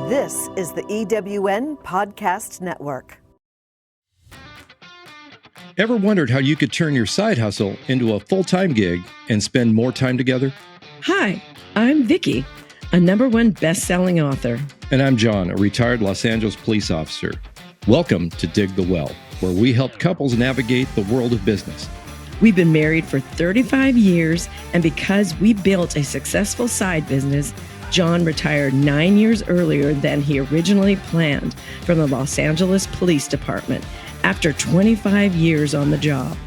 This is the EWN Podcast Network. Ever wondered how you could turn your side hustle into a full-time gig and spend more time together? Hi, I'm Vikki, a #1 best-selling author. And I'm John, a retired Los Angeles police officer. Welcome to Dig the Well, where we help couples navigate the world of business. We've been married for 35 years, and because we built a successful side business, John retired 9 years earlier than he originally planned from the Los Angeles Police Department after 25 years on the job.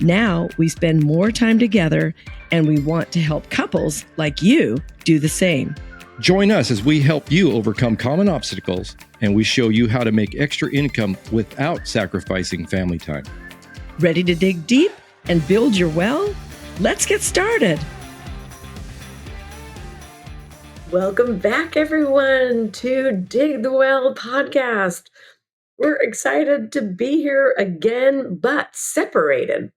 Now we spend more time together, and we want to help couples like you do the same. Join us as we help you overcome common obstacles, and we show you how to make extra income without sacrificing family time. Ready to dig deep and build your well? Let's get started. Welcome back, everyone, to Dig the Well podcast. We're excited to be here again, but separated.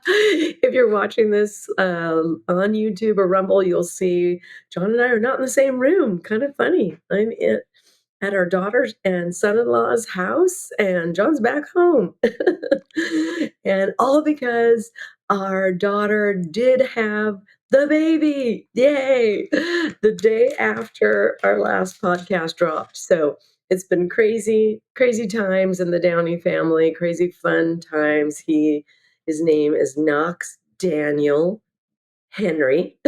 If you're watching this on YouTube or Rumble, you'll see John and I are not in the same room. Kind of funny. I'm at our daughter's and son-in-law's house, and John's back home. And all because our daughter did have the baby. Yay! The day after our last podcast dropped. So it's been crazy, crazy times in the Downey family, crazy fun times. His name is Knox Daniel Henry.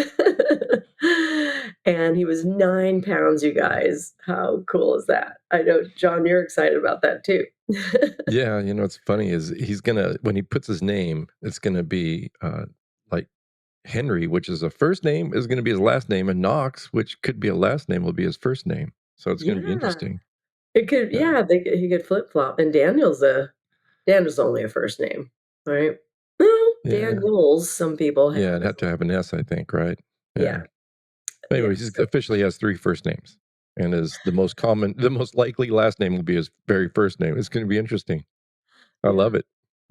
And he was 9 pounds, you guys. How cool is that? I know, John, you're excited about that too. Yeah, what's funny is when he puts his name, it's gonna be like Henry, which is a first name, is gonna be his last name, and Knox, which could be a last name, will be his first name. So it's gonna be interesting. It could, he could flip flop. And Daniel's only a first name, right? Well, Daniels, some people have. Yeah, it'd have to have an S, I think, right? Yeah. Anyway, he officially has 3 first names, and is the most likely last name will be his very first name. It's going to be interesting. I love it.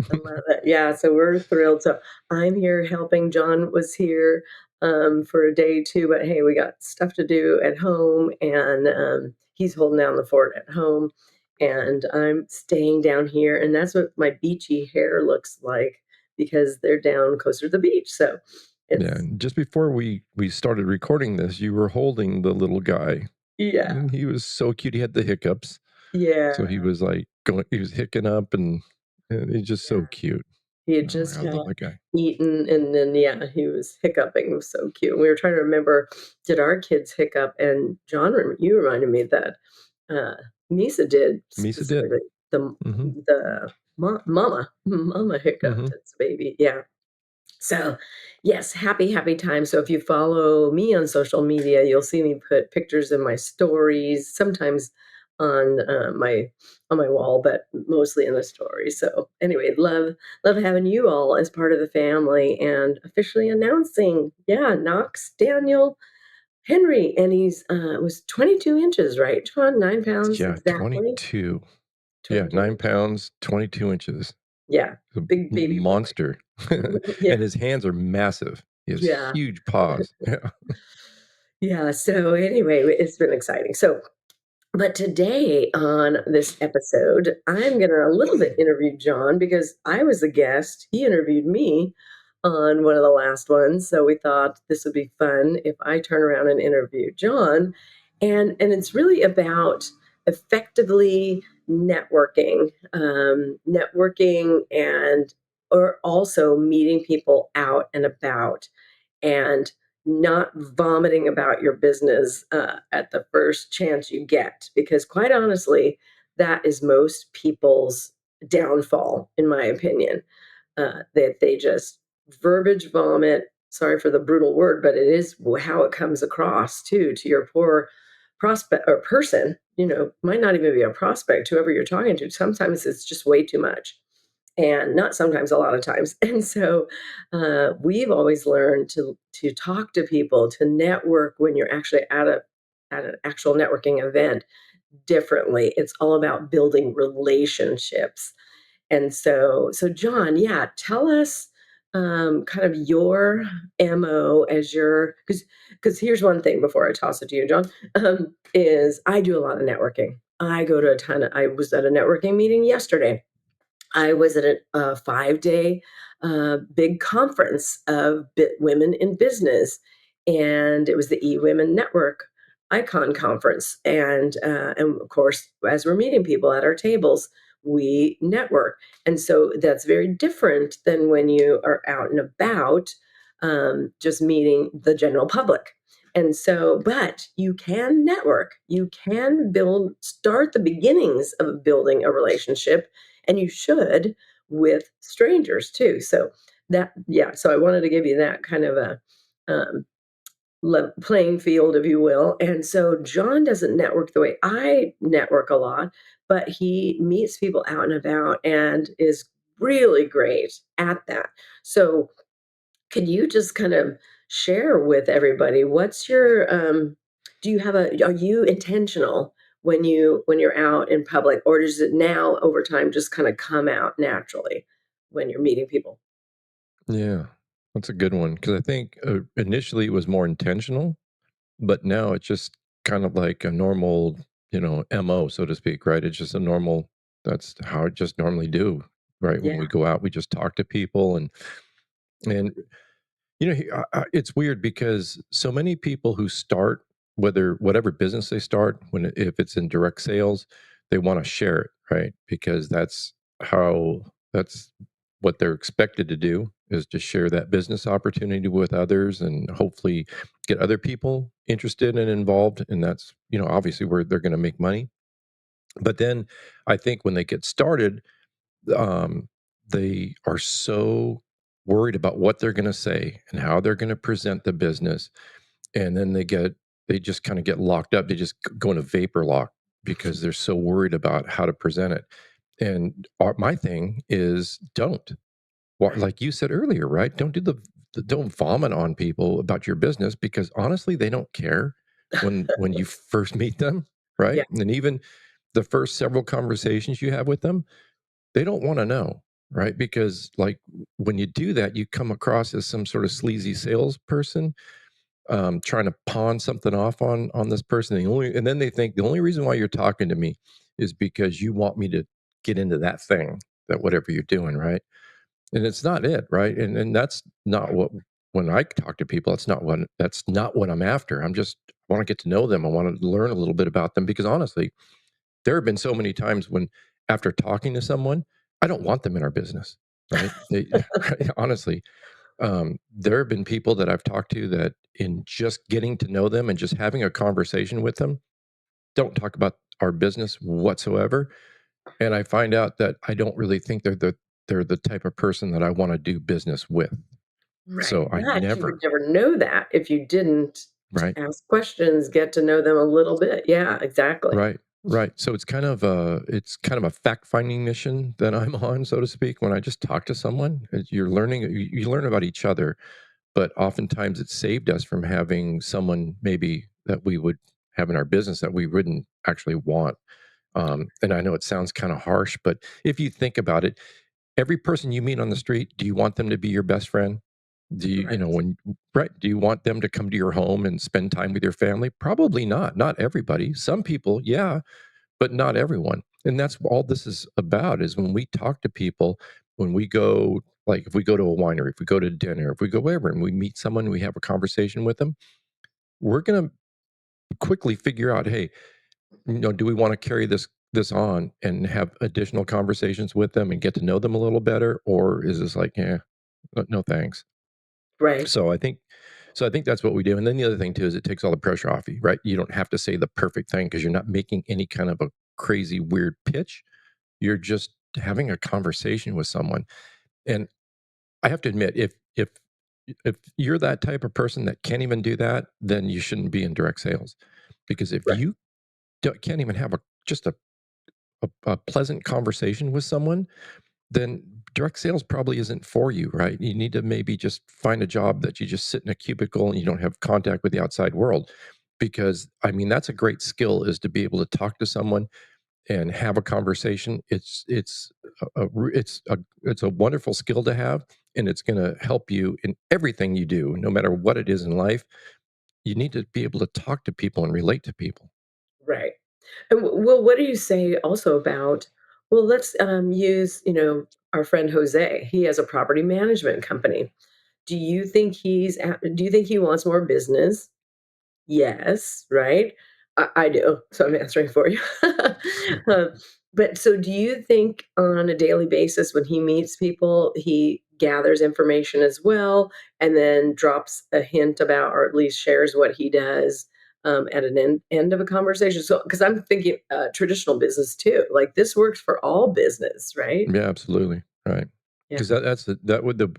I love it. Yeah, so we're thrilled. So I'm here helping. John was here for a day too, but hey, we got stuff to do at home, and he's holding down the fort at home, and I'm staying down here, and that's what my beachy hair looks like because they're down closer to the beach. So just before we started recording this, you were holding the little guy. Yeah. And he was so cute. He had the hiccups. Yeah. So he was he was hicking up, and he's just so cute. He had just eaten, and then, he was hiccuping. It was so cute. We were trying to remember, did our kids hiccup? And John, you reminded me that Misa did. Misa did. The mama hiccuped its baby. Yeah. So, yes, happy time. So if you follow me on social media, you'll see me put pictures in my stories, sometimes on my wall, but mostly in the stories. So anyway, love having you all as part of the family, and officially announcing, Knox Daniel Henry, and he's was 22 inches, right, John? 9 pounds. Yeah, exactly. 22. Yeah, 9 pounds, 22 inches. Yeah, big baby monster. And his hands are massive. He has huge paws. Yeah. So anyway, it's been exciting. So, but today on this episode, I'm going to a little bit interview John because I was a guest. He interviewed me on one of the last ones. So we thought this would be fun if I turn around and interview John. And it's really about effectively networking or also meeting people out and about, and not vomiting about your business at the first chance you get, because quite honestly, that is most people's downfall, in my opinion, that they just verbiage vomit. Sorry for the brutal word, but it is how it comes across to your poor prospect or person. Might not even be a prospect, whoever you're talking to. Sometimes it's just way too much, and not sometimes, a lot of times. And so we've always learned to talk to people, to network when you're actually at an actual networking event differently. It's all about building relationships. And so John, tell us kind of your MO as your, because here's one thing before I toss it to you, John, is I do a lot of networking. I go to a ton of, I was at a networking meeting yesterday. I was at a 5 day big conference of women in business, and it was the eWomen Network Icon Conference. And of course, as we're meeting people at our tables, we network. And so that's very different than when you are out and about, just meeting the general public. And so, but you can network, you can start the beginnings of building a relationship, and you should, with strangers too. So that, yeah, so I wanted to give you that kind of a um, playing field, if you will. And so John doesn't network the way I network a lot, but he meets people out and about and is really great at that. So could you just kind of share with everybody what's your do you have a are you intentional when you're out in public, or does it now over time just kind of come out naturally when you're meeting people? Yeah, that's a good one because I think initially it was more intentional, but now it's just kind of like a normal, MO, so to speak, right? It's just a normal, that's how I just normally do, right? When Yeah. we go out, we just talk to people and it's weird because so many people who start, whatever business they start, if it's in direct sales, they want to share it, right? Because that's what they're expected to do, is to share that business opportunity with others and hopefully get other people interested and involved. And that's, obviously where they're going to make money. But then I think when they get started, um, they are so worried about what they're going to say and how they're going to present the business, and then they just kind of get locked up. They just go into vapor lock because they're so worried about how to present it. And my thing is, don't. Well, Right. like you said earlier, right? Don't do don't vomit on people about your business, because honestly, they don't care when you first meet them, Yeah. right? And even the first several conversations you have with them, they don't wanna know, right? Because, like, when you do that, you come across as some sort of sleazy salesperson, trying to pawn something off on this person. And then they think the only reason why you're talking to me is because you want me to get into that thing, that whatever you're doing, right? And it's not it, right? And that's not what, when I talk to people, that's not what I'm after. I'm just wanna get to know them. I wanna learn a little bit about them because honestly, there have been so many times when, after talking to someone, I don't want them in our business, right? Right, honestly, there have been people that I've talked to that, in just getting to know them and just having a conversation with them, don't talk about our business whatsoever, and I find out that I don't really think they're the type of person that I wanna do business with. Right. So I But you would never. never know that if you didn't Right? ask questions, get to know them a little bit. Yeah, exactly. Right, right. So it's kind of a fact-finding mission that I'm on, so to speak, when I just talk to someone. You learn about each other, but oftentimes it saved us from having someone maybe that we would have in our business that we wouldn't actually want. And I know it sounds kind of harsh, but if you think about it, every person you meet on the street, do you want them to be your best friend? Do you, Right. right? Do you want them to come to your home and spend time with your family? Probably not. Not everybody. Some people, yeah, but not everyone. And that's all this is about, is when we talk to people, when we go, like if we go to a winery, if we go to dinner, if we go wherever and we meet someone, we have a conversation with them, we're going to quickly figure out, hey, do we want to carry this on and have additional conversations with them and get to know them a little better, or is this like, yeah, no thanks. Right. So I think that's what we do. And then the other thing too is it takes all the pressure off you, right? You don't have to say the perfect thing because you're not making any kind of a crazy weird pitch. You're just having a conversation with someone. And I have to admit, if you're that type of person that can't even do that, then you shouldn't be in direct sales. Because if Right. you can't even have a pleasant conversation with someone, then direct sales probably isn't for you, right? You need to maybe just find a job that you just sit in a cubicle and you don't have contact with the outside world. Because I mean, that's a great skill, is to be able to talk to someone and have a conversation. It's it's a wonderful skill to have, and it's going to help you in everything you do, no matter what it is in life. You need to be able to talk to people and relate to people. Right. And well, what do you say also about, well, let's use, our friend Jose. He has a property management company. Do you think he wants more business? Yes, right? I do, so I'm answering for you. Uh, but so do you think on a daily basis when he meets people, he gathers information as well and then drops a hint about or at least shares what he does, at an end of a conversation? So, because 'cause I'm thinking, traditional business too, like, this works for all business, right? Yeah, absolutely. Right. Yeah, Because that would the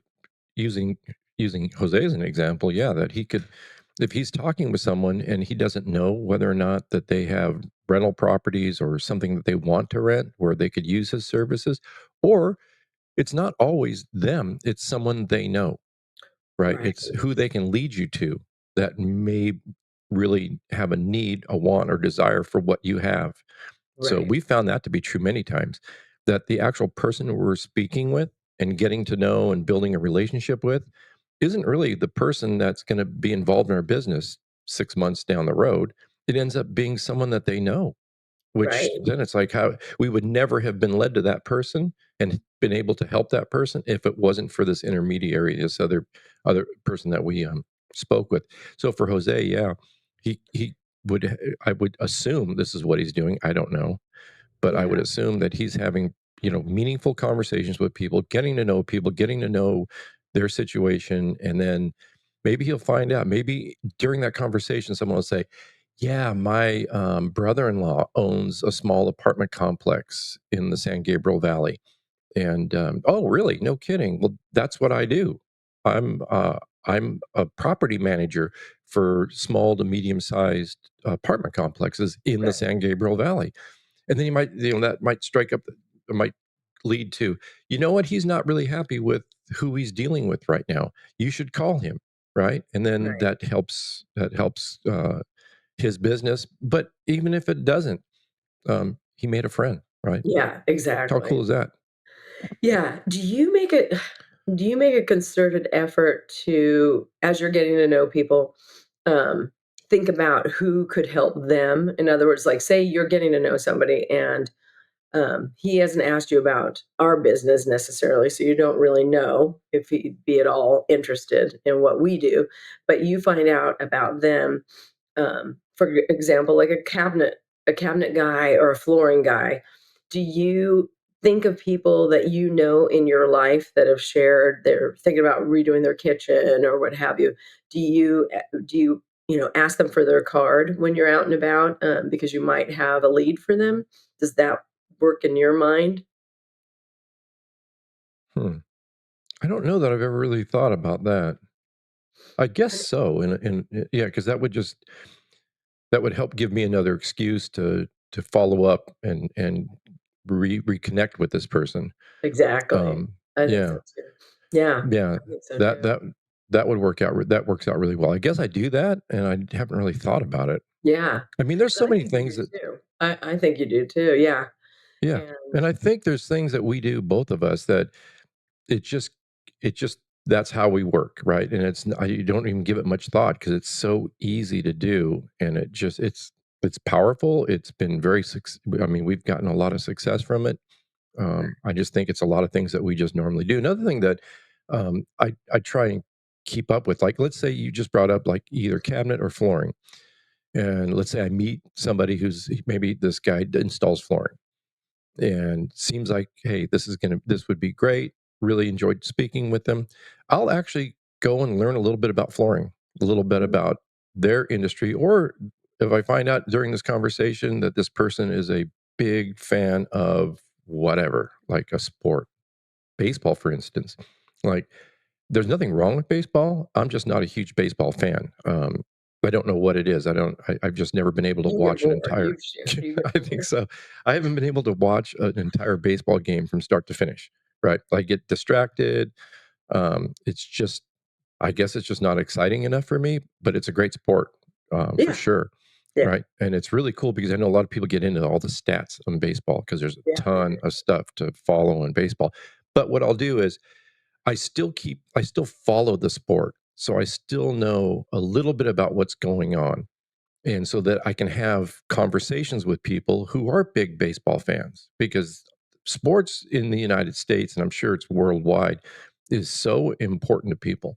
using using Jose as an example, yeah, that he could, if he's talking with someone and he doesn't know whether or not that they have rental properties or something that they want to rent where they could use his services, or it's not always them, it's someone they know, right? right, It's who they can lead you to that may really have a need, a want, or desire for what you have. So right, we found that to be true many times, that the actual person who we're speaking with and getting to know and building a relationship with isn't really the person that's going to be involved in our business 6 months down the road. It ends up being someone that they know, which right, then it's like how we would never have been led to that person and been able to help that person if it wasn't for this intermediary, this other person that we spoke with. So for Jose, yeah, he would, I would assume this is what he's doing. I don't know, but I would yeah, assume that he's having, meaningful conversations with people, getting to know their situation, and then maybe he'll find out. Maybe during that conversation, someone will say, "Yeah, my brother-in-law owns a small apartment complex in the San Gabriel Valley." And oh, really? No kidding. Well, that's what I do. I'm uh, I'm a property manager for small to medium-sized apartment complexes in the right, San Gabriel Valley. And then that might strike up, might lead to, you know what? He's not really happy with who he's dealing with right now. You should call him, right? And then right. that helps his business. But even if it doesn't, he made a friend, right? Yeah, How exactly. cool is that? Yeah. Do you make a concerted effort to, as you're getting to know people, um, think about who could help them? In other words, like, say you're getting to know somebody and he hasn't asked you about our business necessarily, so you don't really know if he'd be at all interested in what we do, but you find out about them, for example, like a cabinet guy or a flooring guy. Do you think of people that you know in your life that have shared, they're thinking about redoing their kitchen or what have you? Do you ask them for their card when you're out and about, because you might have a lead for them? Does that work in your mind? Hmm. I don't know that I've ever really thought about that. I guess so. And yeah, because that would help give me another excuse to follow up and reconnect with this person. Exactly. I think so Yeah, too. Yeah, yeah, I think so that too. that that would work out. That works out really well. I guess I do that, and I haven't really thought about it. Yeah, I mean, there's so I many think you things do that, too. I think you do too, yeah, yeah, and and I think there's things that we do, both of us, that it just it just that's how we work, right? And you don't even give it much thought because it's so easy to do, and it's powerful. It's been I mean, we've gotten a lot of success from it. I just think it's a lot of things that we just normally do. Another thing that I try and keep up with, like, let's say you just brought up like either cabinet or flooring, and let's say I meet somebody who's maybe this guy installs flooring and seems like, hey, this would be great. Really enjoyed speaking with them. I'll actually go and learn a little bit about flooring, a little bit Mhm. about their industry, or if I find out during this conversation that this person is a big fan of whatever, like a sport, baseball, for instance. Like, there's nothing wrong with baseball. I'm just not a huge baseball fan. I don't know what it is. I've just never been able to You get watch an bored, entire. you get I think bored. so. I haven't been able to watch an entire baseball game from start to finish. Right. I get distracted. It's just, I guess it's just not exciting enough for me, but it's a great sport, for Yeah, sure. Yeah. right? And it's really cool because I know a lot of people get into all the stats on baseball because there's a Yeah. ton of stuff to follow in baseball. But what I'll do is I still follow the sport. So I still know a little bit about what's going on. And so that I can have conversations with people who are big baseball fans because sports in the United States, and I'm sure it's worldwide, is so important to people.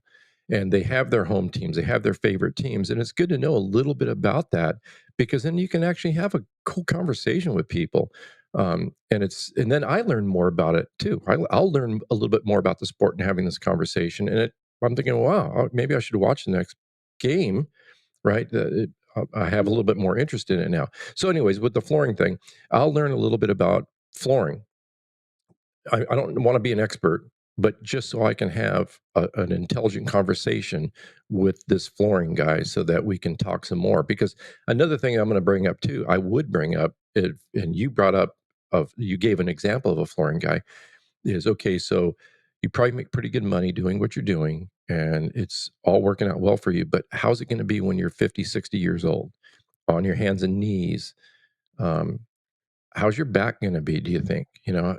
And they have their home teams, they have their favorite teams. And it's good to know a little bit about that because then you can actually have a cool conversation with people. And then I learn more about it too. I'll learn a little bit more about the sport and having this conversation. I'm thinking, wow, maybe I should watch the next game, right? I have a little bit more interest in it now. So, anyways, with the flooring thing, I'll learn a little bit about flooring. I don't want to be an expert, but just so I can have an intelligent conversation with this flooring guy so that we can talk some more. Because another thing I'm going to bring up too, I would bring up, and you brought up, you gave an example of a flooring guy, is okay, so you probably make pretty good money doing what you're doing, and it's all working out well for you. But how's it going to be when you're 50, 60 years old on your hands and knees? Um, how's your back going to be, do you think?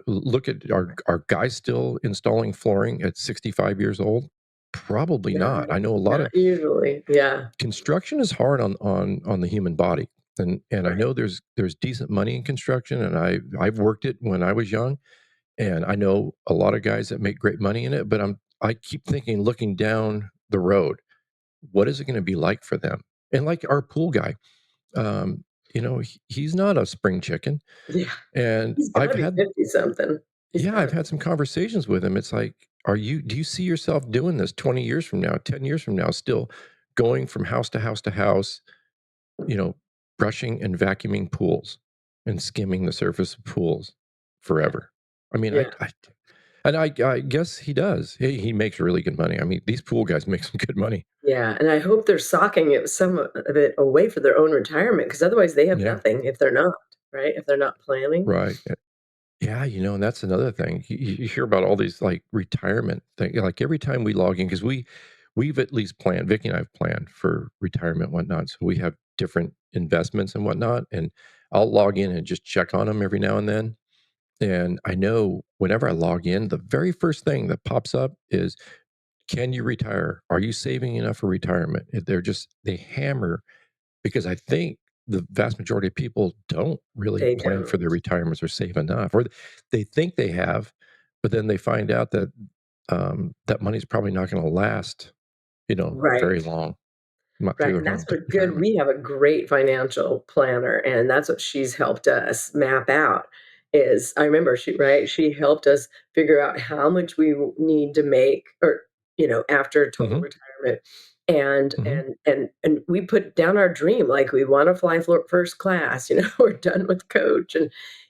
Look at are guys still installing flooring at 65 years old? Probably not. I No, know a lot of not usually. Yeah. construction is hard on the human body. And I Right. know there's decent money in construction, and I've worked it when I was young, and I know a lot of guys that make great money in it, but I keep thinking, looking down the road, what is it going to be like for them? And like our pool guy, um, he's not a spring chicken. Yeah. And He's gotta be 50 something. He's I've gotta had some conversations with him. It's like, do you see yourself doing this 20 years from now, 10 years from now, still going from house to house to house, you know, brushing and vacuuming pools and skimming the surface of pools Yeah. forever? I mean, Yeah. I guess he does. He makes really good money. I mean, these pool guys make some good money. Yeah, and I hope they're socking it some of it away for their own retirement, because otherwise they have Yeah, nothing if they're not, right? If they're not planning. right. Yeah, and that's another thing. You hear about all these like retirement thing. Like every time we log in, because we've at least planned, Vicky and I have planned for retirement and whatnot. So we have different investments and whatnot. And I'll log in and just check on them every now and then. And I know whenever I log in, the very first thing that pops up is, can you retire? Are you saving enough for retirement? They hammer because I think the vast majority of people don't really They plan for don't. their retirements or save enough, or they think they have, but then they find out that that money's probably not going to last, very Right. long, not through Right, their and that's whole what good retirement. we have a great financial planner, and that's what she's helped us map out, is I remember she helped us figure out how much we need to make, or, after total Hmm. retirement, and Hmm. and and and we put down our dream, like, we wanna fly first class, we're done with coach,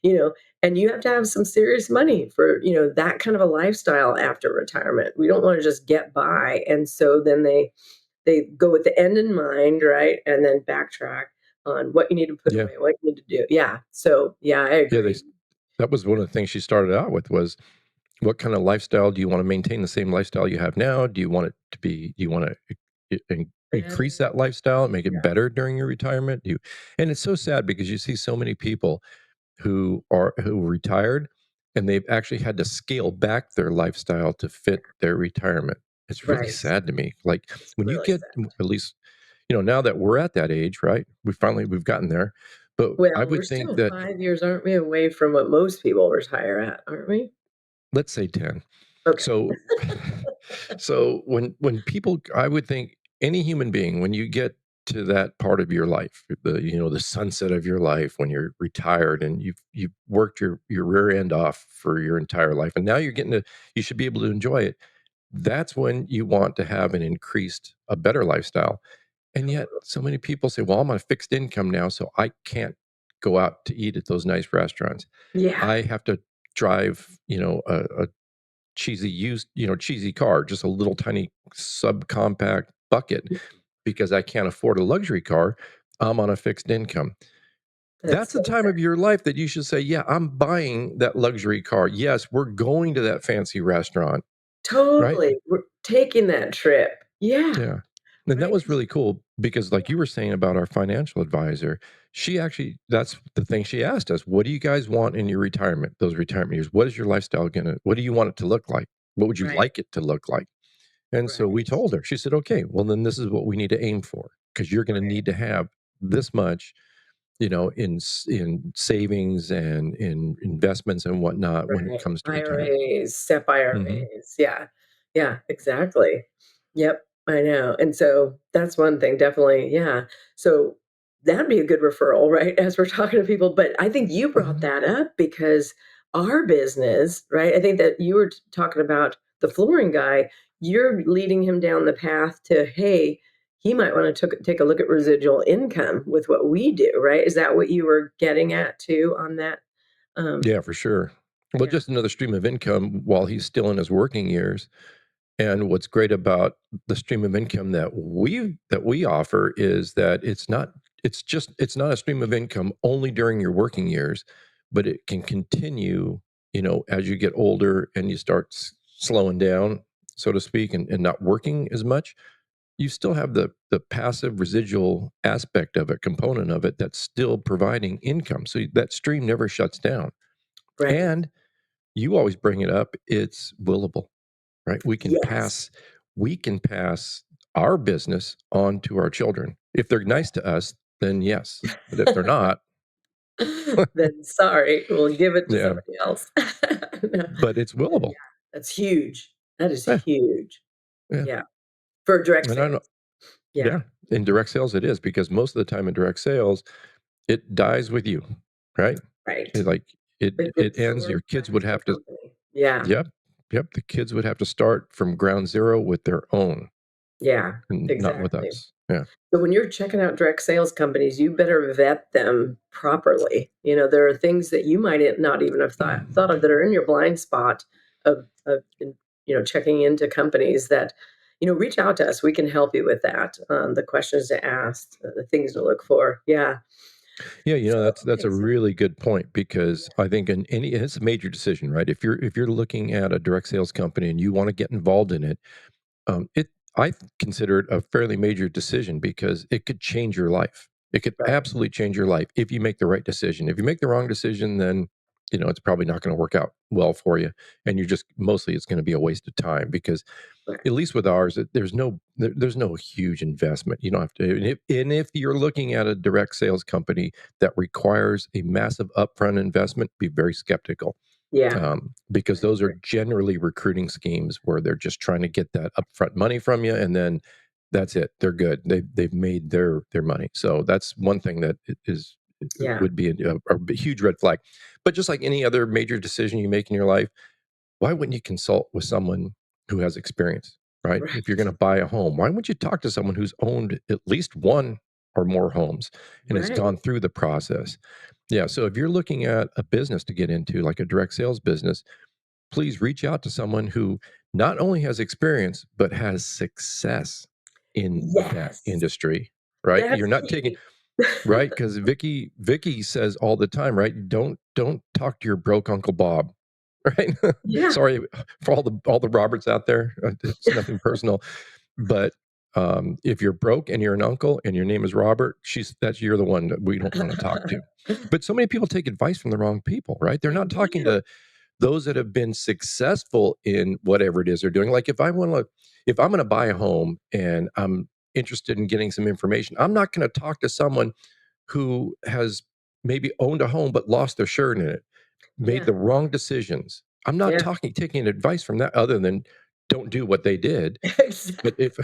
you know, and you have to have some serious money for, that kind of a lifestyle after retirement. We don't wanna just get by, and so then they go with the end in mind, right? And then backtrack on what you need to put Yeah, away, what you need to do. Yeah. So, yeah, I yeah. agree. That was one of the things she started out with was, what kind of lifestyle do you want to maintain? The same lifestyle you have now? Do you want it to be? Do you want to increase Better. that lifestyle, make it Yeah. better during your retirement? And it's so sad because you see so many people who retired, and they've actually had to scale back their lifestyle to fit their retirement. It's really Right. sad to me. Like It's when you really get, sad. at least, now that we're at that age, right? We've gotten there. But I Well, we're would think still that, 5 years, aren't we, away from what most people retire at, aren't we? let's say 10. Okay. So so when people, I would think any human being, when you get to that part of your life, the sunset of your life, when you're retired and you've worked your rear end off for your entire life, and now you should be able to enjoy it. That's when you want to have a better lifestyle. And yet Totally. so many people say, well, I'm on a fixed income now, so I can't go out to eat at those nice restaurants. Yeah. I have to drive, a cheesy car, just a little tiny subcompact bucket, because I can't afford a luxury car. I'm on a fixed income. That's That's the so time of your life that you should say, yeah, I'm buying that luxury car. Yes, we're going to that fancy restaurant, right? totally. We're taking that trip. Yeah. Yeah. And that right? was really cool because, like you were saying about our financial advisor, she actually, that's the thing she asked us. What do you guys want in your retirement, those retirement years? What is your lifestyle gonna, what do you want it to look like? What would you Right, like it to look like? And so we right, told her, she said, okay, well, then this is what we need to aim for because you're going to right, need to have this much, in savings and in investments and whatnot when it right. comes to retirement. IRAs, SEP Hmm. IRAs. Yeah, yeah, exactly. Yep, I know. And so that's one thing, definitely. Yeah. So that'd be a good referral, right? As we're talking to people. But I think you brought Hmm. that up because our business, right? I think that you were talking about the flooring guy. You're leading him down the path to, hey, he might want to take a look at residual income with what we do, right? Is that what you were getting at too on that? Um, Yeah, for sure. Well, yeah, just another stream of income while he's still in his working years. And what's great about the stream of income that we offer is that it's not a stream of income only during your working years, but it can continue, as you get older and you start slowing down, so to speak, and not working as much. You still have the passive residual aspect of it, component of it that's still providing income. So that stream never shuts down. right. And you always bring it up, it's willable, right? Yes. We can pass our business on to our children. If they're nice to us, then yes. But if they're not, Then sorry, we'll give it to yeah, somebody else. No. but it's Yeah, willable. that's huge. That is Yeah, huge. yeah. Yeah, for direct And I know, sales. Yeah, yeah, in direct sales it is because most of the time in direct sales, it dies with you, right? right. It like it It's ends. someone Your kids trying would to the have to, company. Yeah, yep, yep. The kids would have to start from ground zero with their own, yeah, and not with exactly. us. Yeah. So when you're checking out direct sales companies, you better vet them properly. There are things that you might not even have thought of that are in your blind spot of checking into companies that reach out to us. We can help you with that. The questions to ask, the things to look for. Yeah. Yeah, So that's okay, a so really good point because I think in any, and it's a major decision, right? If you're looking at a direct sales company and you want to get involved in it, it I consider it a fairly major decision because it could change your life. It could right. absolutely change your life if you make the right decision. If you make the wrong decision, then it's probably not going to work out well for you, and you're just mostly it's going to be a waste of time because Right. at least with ours, there's no huge investment. You don't have to. And if you're looking at a direct sales company that requires a massive upfront investment, be very skeptical Yeah. because I those are agree. generally recruiting schemes where they're just trying to get that upfront money from you, and then that's it. They're good. They've made their money. So that's one thing that Yeah. would be a huge red flag. But just like any other major decision you make in your life, why wouldn't you consult with someone who has experience, right? If you're going Right. to buy a home, why wouldn't you talk to someone who's owned at least one or more homes and has Right. gone through the process? Yeah. So if you're looking at a business to get into, like a direct sales business, please reach out to someone who not only has experience, but has success in that Yes. industry, right? That's You're not taking, key. right? Because Vicky says all the time, right? Don't talk to your broke Uncle Bob. Right? Yeah. Sorry for all the Roberts out there. It's nothing personal, but if you're broke and you're an uncle and your name is Robert, you're the one that we don't want to talk to. But so many people take advice from the wrong people, right? They're They not talking do. to those that have been successful in whatever it is they're doing. Like if I'm going to buy a home and I'm interested in getting some information, I'm not going to talk to someone who has maybe owned a home but lost their shirt in it, made Yeah. the wrong decisions. I'm not Yeah. taking advice from that other than don't do what they did. But Exactly. if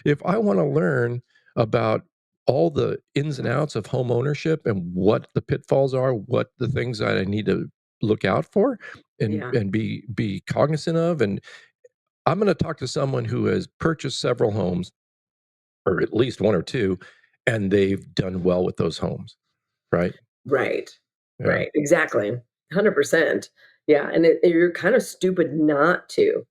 if I want to learn about all the ins and outs of home ownership and what the pitfalls are, what the things that I need to look out for and Yeah. be cognizant of, and I'm going to talk to someone who has purchased several homes or at least one or two, and they've done well with those homes, right? Right. Yeah. Right. Exactly. 100%. Yeah. And you're kind of stupid not to.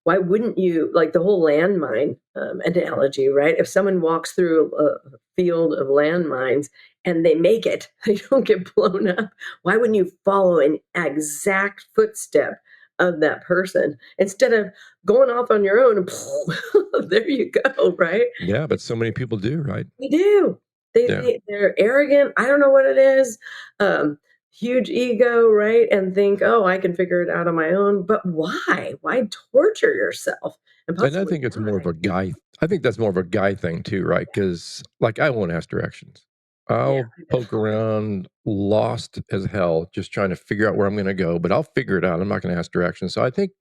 Why wouldn't you, like the whole landmine analogy, right? If someone walks through a field of landmines and they make it, they don't get blown up. Why wouldn't you follow an exact footstep of that person instead of going off on your own and there you go, right? Yeah, but so many people do, right? They do. Yeah. They're arrogant. I don't know what it is. Um, Huge ego, right? And think, "Oh, I can figure it out on my own." But why? Why torture yourself and And I possibly think it's more of die? a guy I think that's more of a guy thing too, right? Because like, I won't ask directions. Yeah, I'll I know. poke around lost as hell just trying to figure out where I'm gonna go, but I'll figure it out. I'm not gonna ask directions. So I think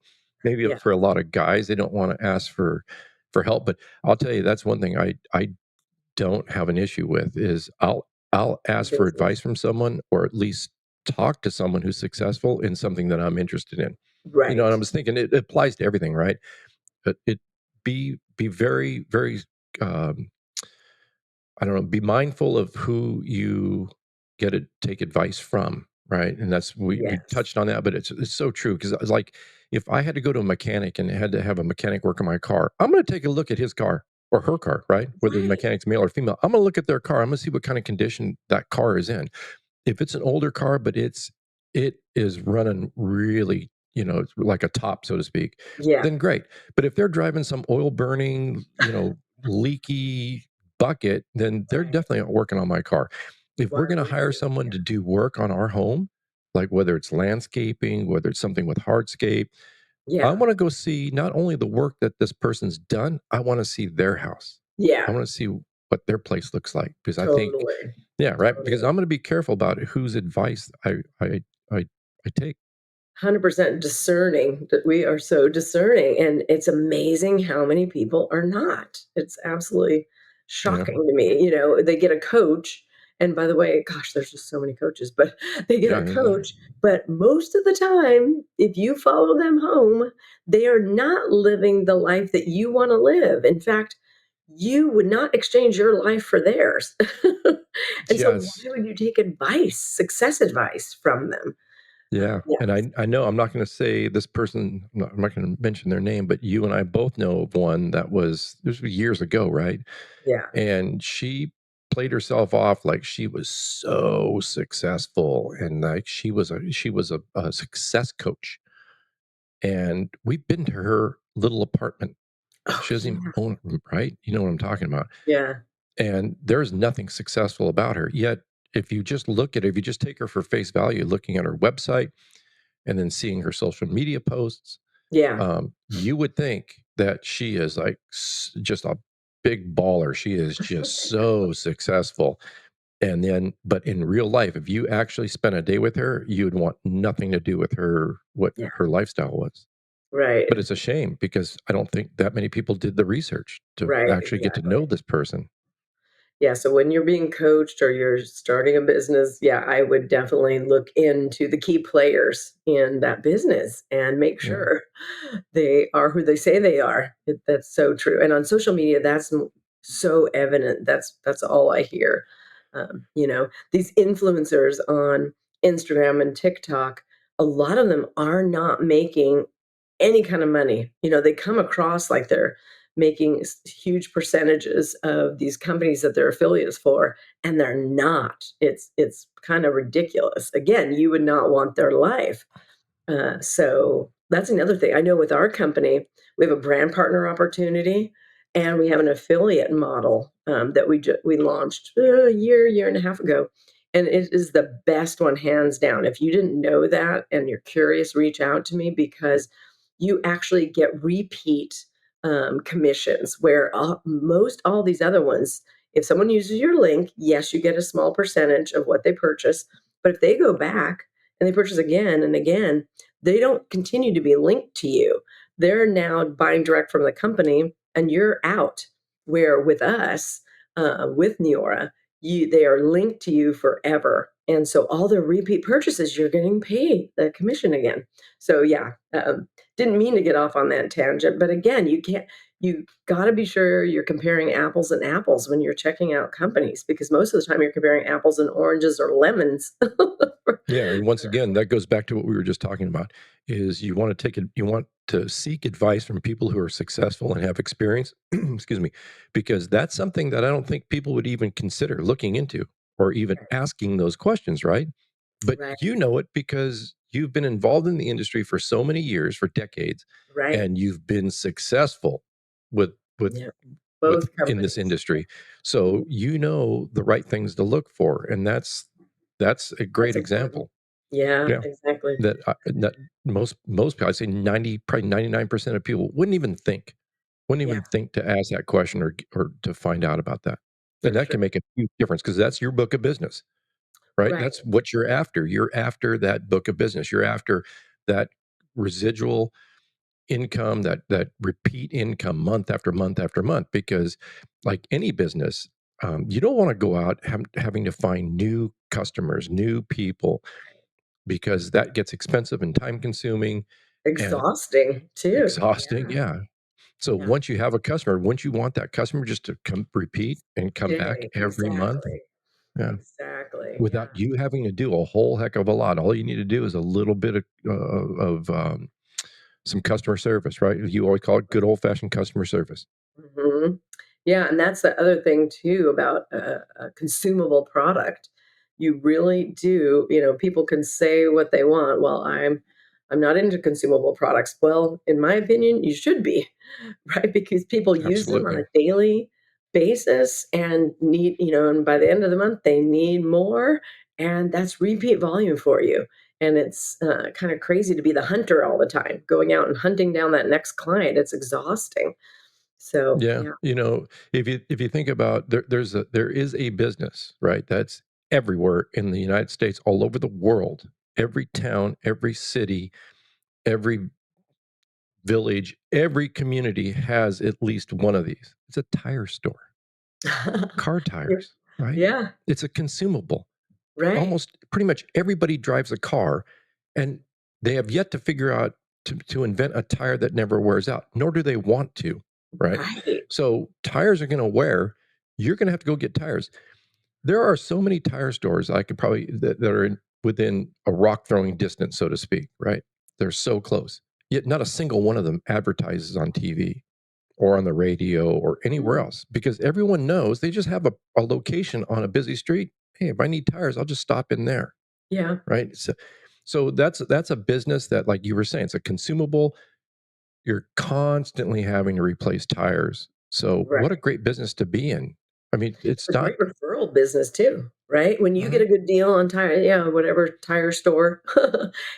maybe Yeah, for a lot of guys, they don't wanna ask for help, but I'll tell you that's one thing I don't have an issue with is I'll ask for business. advice from someone or at least talk to someone who's successful in something that I'm interested in. And I Right. was thinking it applies to everything, right? But be very, very, um, I don't know, be mindful of who you take advice from, right? And that's we Yes. touched on that, but it's so true because it's like if I had to go to a mechanic and had to have a mechanic work on my car, I'm gonna take a look at his car or her car, right? Whether the Right. mechanic's male or female, I'm gonna look at their car. I'm gonna see what kind of condition that car is in. If it's an older car, but it is running really, it's like a top, so to speak, Yeah. then great. But if they're driving some oil burning, leaky bucket, then they're Right. definitely not working on my car. If Why we're gonna would hire you? someone Yeah. to do work on our home, like whether it's landscaping, whether it's something with hardscape, I Yeah. wanna go see not only the work that this person's done, I wanna see their house. I Yeah. wanna see what their place looks like because I think Totally. yeah, right, because Totally. I'm gonna be careful about whose advice I I take. 100% discerning, that we are so discerning, and it's amazing how many people are not. It's absolutely Yeah. shocking to me, they get a coach, and by the way, gosh, there's just so many coaches, but they get a Yeah, yeah. coach, but most of the time, if you follow them home, they are not living the life that you wanna live. In fact, you would not exchange your life for theirs. And so Yes. why would you take advice, success advice from them? Yeah, Yeah, and I know I'm not gonna say this person I'm not gonna mention their name, but you and I both know of one that was this was years ago, right? yeah. And she played herself off like she was so successful and like she was a success coach. And we've been to her little apartment. Oh, She doesn't even yeah. own it, right? You know what I'm talking about. Yeah. And there's nothing successful about her. Yet, if you just look at it, if you just take her for face value, looking at her website and then seeing her social media posts, Yeah. you would think that she is like just a big baller. She is just so successful. And then, but in real life, if you actually spent a day with her, you would want nothing to do with her, what Yeah. her lifestyle was. But Right. it's a shame because I don't think that many people did the research to Right, actually get to know exactly. this person. Yeah, so when you're being coached or you're starting a business, yeah, I would definitely look into the key players in that business and make Yeah. sure they are who they say they are. That's so true. And on social media, that's so evident. That's all I hear. These influencers on Instagram and TikTok, a lot of them are not making any kind of money. They come across like they're making huge percentages of these companies that they're affiliates for, and they're not. It's kind of ridiculous. Again, you would not want their life. So that's another thing. I know with our company, we have a brand partner opportunity, and we have an affiliate model that we launched a year and a half ago, and it is the best one hands down. If you didn't know that and you're curious, reach out to me because you actually get repeat commissions where most all these other ones, if someone uses your link, yes, you get a small percentage of what they purchase, but if they go back and they purchase again and again, they don't continue to be linked to you. They're now buying direct from the company and you're out. Where with us, with Neora, they are linked to you forever. And so all the repeat purchases, you're getting paid the commission again. So yeah, didn't mean to get off on that tangent, but again, you got to be sure you're comparing apples and apples when you're checking out companies because most of the time you're comparing apples and oranges or lemons. Yeah, and once again, that goes back to what we were just talking about, is you want to seek advice from people who are successful and have experience, excuse me, because that's something that I don't think people would even consider looking into or even asking those questions, right? But Right. you know it because you've been involved in the industry for so many years, for decades, Right. and you've been successful with with Yeah. with Both in this companies. industry. So Mhm. you know the right things to look for, and that's a great That's important. example. Yeah, Yeah. exactly. That most people, I'd say 90, probably 99% of people wouldn't Yeah, even think to ask that question or to find out about that. for And that sure. can make a huge difference because that's your book of business, right? Right. That's what you're after. You're after that book of business. You're after that residual income, that repeat income month after month after month. Because, like any business, you don't want to go out having to find new customers, new people, because that gets expensive and time consuming and Exhausting too. exhausting. Yeah. Yeah. So Yeah. once you have a customer, once you want that customer just to come repeat and come back Stay. every month, Exactly. yeah, Exactly. without Yeah. you having to do a whole heck of a lot. All you need to do is a little bit of some customer service, right? You always call it good old fashioned customer service. Mhm. Yeah, and that's the other thing too about a consumable product. You really do, people can say what they want. Well, I'm not into consumable products. Well, in my opinion, you should be, right? Because people use them on Absolutely. a daily basis and and by the end of the month they need more, and that's repeat volume for you. And it's kind of crazy to be the hunter all the time, going out and hunting down that next client. It's exhausting. So, Yeah. yeah. If you think about there is a business, right? That's everywhere in the United States, all over the world, every town, every city, every village, every community has at least one of these. It's a tire store, car Yeah. tires, right? Yeah, It's a consumable. right, Almost pretty much everybody drives a car, and they have yet to figure out to invent a tire that never wears out, nor do they want to, right? right. So tires are going to wear. You're going to have to go get tires. There are so many tire stores I could probably that are within a rock throwing distance, so to speak, right? They're so close. Yet not a single one of them advertises on TV or on the radio or anywhere Mm, else because everyone knows they just have a location on a busy street. Hey, if I need tires, I'll just stop in there, yeah, right? So that's a business that, like you were saying, it's a consumable. You're constantly having to replace tires. So right. what a great business to be in. I mean, It's it's a not. great referral business too, right? When you get Mhm. a good deal on tire, yeah, whatever tire store.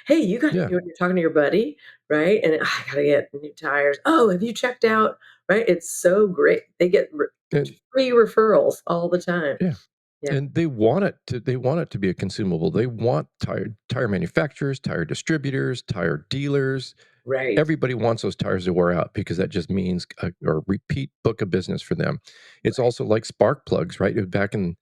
Hey, Yeah. you're talking to your buddy, right? And I gotta get new tires. Oh, have you checked out? Right? It's so great. They get And free referrals all the time. yeah. Yeah, And they want it to be a consumable. They want tire manufacturers, tire distributors, tire dealers. right. Everybody wants those tires to wear out because that just means a repeat book of business for them. It's Right. also like spark plugs, right? Back in,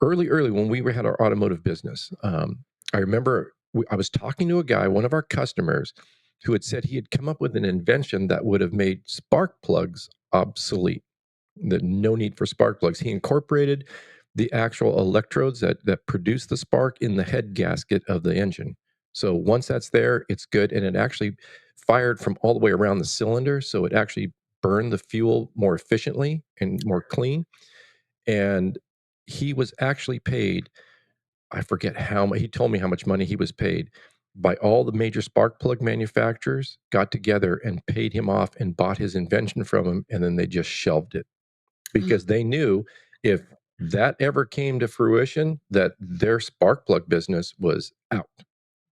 early when we had our automotive business, I remember I was talking to a guy, one of our customers, who had said he had come up with an invention that would have made spark plugs obsolete. That no need for spark plugs. He incorporated the actual electrodes that produce the spark in the head gasket of the engine. So once that's there, it's good, and it actually fired from all the way around the cylinder, so it actually burned the fuel more efficiently and more clean. And he was actually paid, I forget how much. He told me how much money he was paid by all the major spark plug manufacturers, got together and paid him off and bought his invention from him, and then they just shelved it because they knew if that ever came to fruition that their spark plug business was out,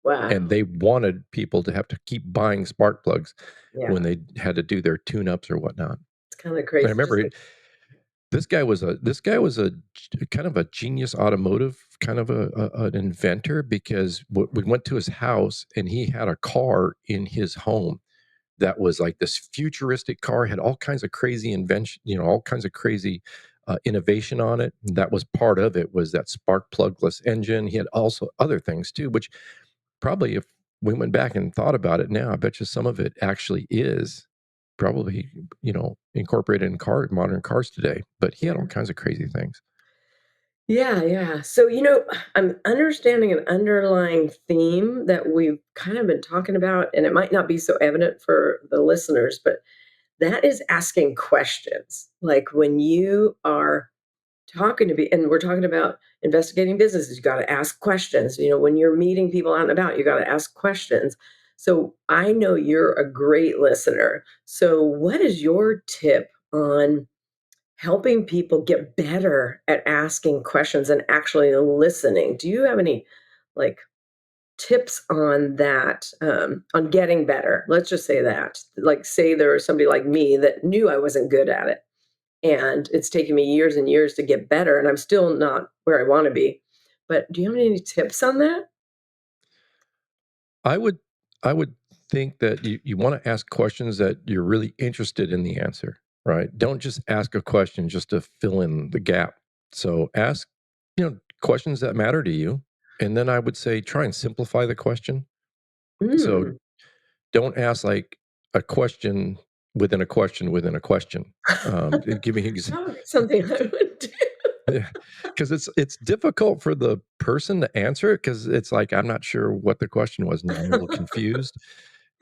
and Wow. they wanted people to have to keep buying spark plugs when Yeah. they had to do their tune-ups or whatnot. It's kind of And I crazy. remember this guy was a kind of a genius automotive kind of an inventor because we went to his house and he had a car in his home that was like this futuristic car, had all kinds of crazy invention, all kinds of crazy innovation on it. And that was part of it, was that spark plugless engine. He had also other things too, which probably if we went back and thought about it now, I bet you some of it actually is probably, incorporated in modern cars today. But he had all Yeah. kinds of crazy things. Yeah, yeah. So, I'm understanding an underlying theme that we've kind of been talking about, and it might not be so evident for the listeners, but that is asking questions. Like when you are talking to be, and we're talking about investigating businesses, you got to ask questions. When you're meeting people out and about, you got to ask questions. So I know you're a great listener. So what is your tip on helping people get better at asking questions and actually listening? Do you have any like tips on that, on getting better? Let's just say that. Like, say there was somebody like me that knew I wasn't good at it, and it's taken me years and years to get better, and I'm still not where I want to be. But do you have any tips on that? I would I would think that you want to ask questions that you're really interested in the answer, right? Don't just ask a question just to fill in the gap. So ask, questions that matter to you. And then I would say try and simplify the question. So Mm. don't ask like a question within a question within a question. Give me That would be something I would do. yeah, because it's difficult for the person to answer it because it's like, I'm not sure what the question was, now I'm a little confused,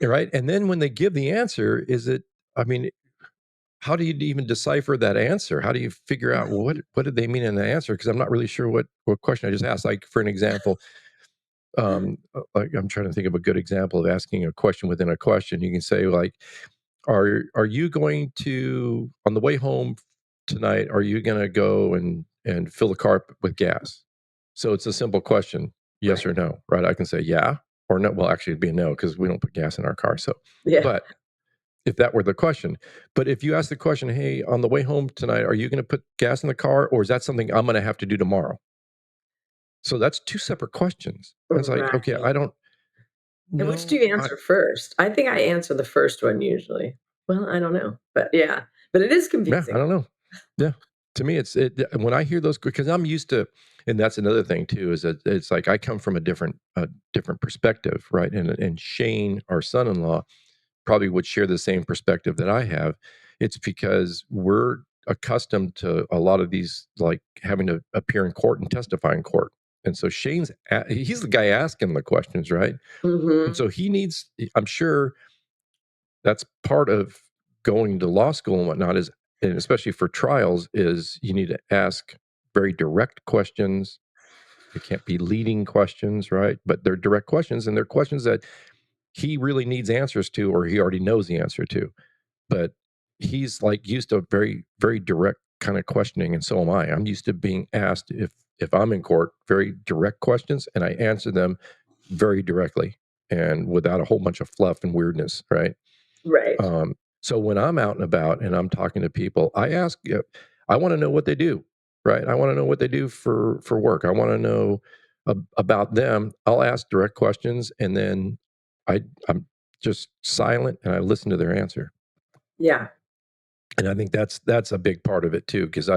right? And then when they give the answer, I mean, how do you even decipher that answer? How do you figure out what did they mean in the answer? Because I'm not really sure what question I just asked. Like, for an example, like, I'm trying to think of a good example of asking a question within a question. You can say, like, are you going to, on the way home tonight, are you gonna go and fill the car up with gas? So it's a simple question, yes Right. or no, right? I can say yeah or no. Well, actually, it'd be a no because we don't put gas in our car. So, Yeah. but if that were the question, but if you ask the question, hey, on the way home tonight, are you gonna put gas in the car, or is that something I'm gonna have to do tomorrow? So that's two separate questions. And it's like, okay, Right. I don't And which do know. you answer first? I think I answer the first one usually. Well, I don't know, but yeah, but it is Yeah, I confusing. don't know. Yeah. To me, when I hear those, because I'm used to, and that's another thing too, is that it's like I come from a different perspective, right? And Shane, our son-in-law, probably would share the same perspective that I have. It's because we're accustomed to a lot of these, like having to appear in court and testify in court. And so he's the guy asking the questions, right? And Mhm. so I'm sure that's part of going to law school and whatnot is, and especially for trials, is you need to ask very direct questions. They can't be leading questions, right? But they're direct questions, and they're questions that he really needs answers to, or he already knows the answer to. But he's like used to very, very direct kind of questioning, and so am I. I'm used to being asked, if I'm in court, very direct questions, and I answer them very directly and without a whole bunch of fluff and weirdness, right? Right. So when I'm out and about and I'm talking to people, I want to know what they do, right? I want to know what they do for work. I want to know about them. I'll ask direct questions, and then I'm just silent and I listen to their answer. Yeah. And I think that's a big part of it too, because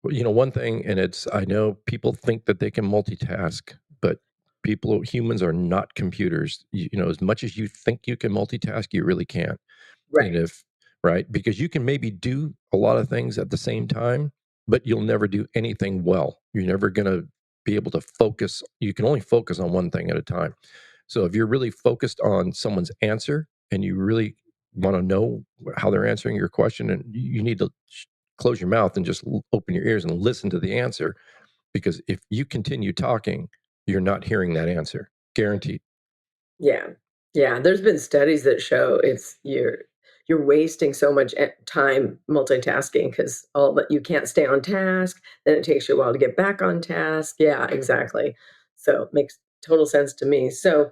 one thing, and I know people think that they can multitask, but humans are not computers. As much as you think you can multitask, you really can't. And Right. if right, because you can maybe do a lot of things at the same time, but you'll never do anything well. You're never gonna be able to focus. You can only focus on one thing at a time. So if you're really focused on someone's answer and you really want to know how they're answering your question, and you need to close your mouth and just open your ears and listen to the answer, because if you continue talking, you're not hearing that answer. Guaranteed. Yeah. Yeah, there's been studies that show you're wasting so much time multitasking because all that you can't stay on task, then it takes you a while to get back on task. Yeah, exactly. So, it makes total sense to me. So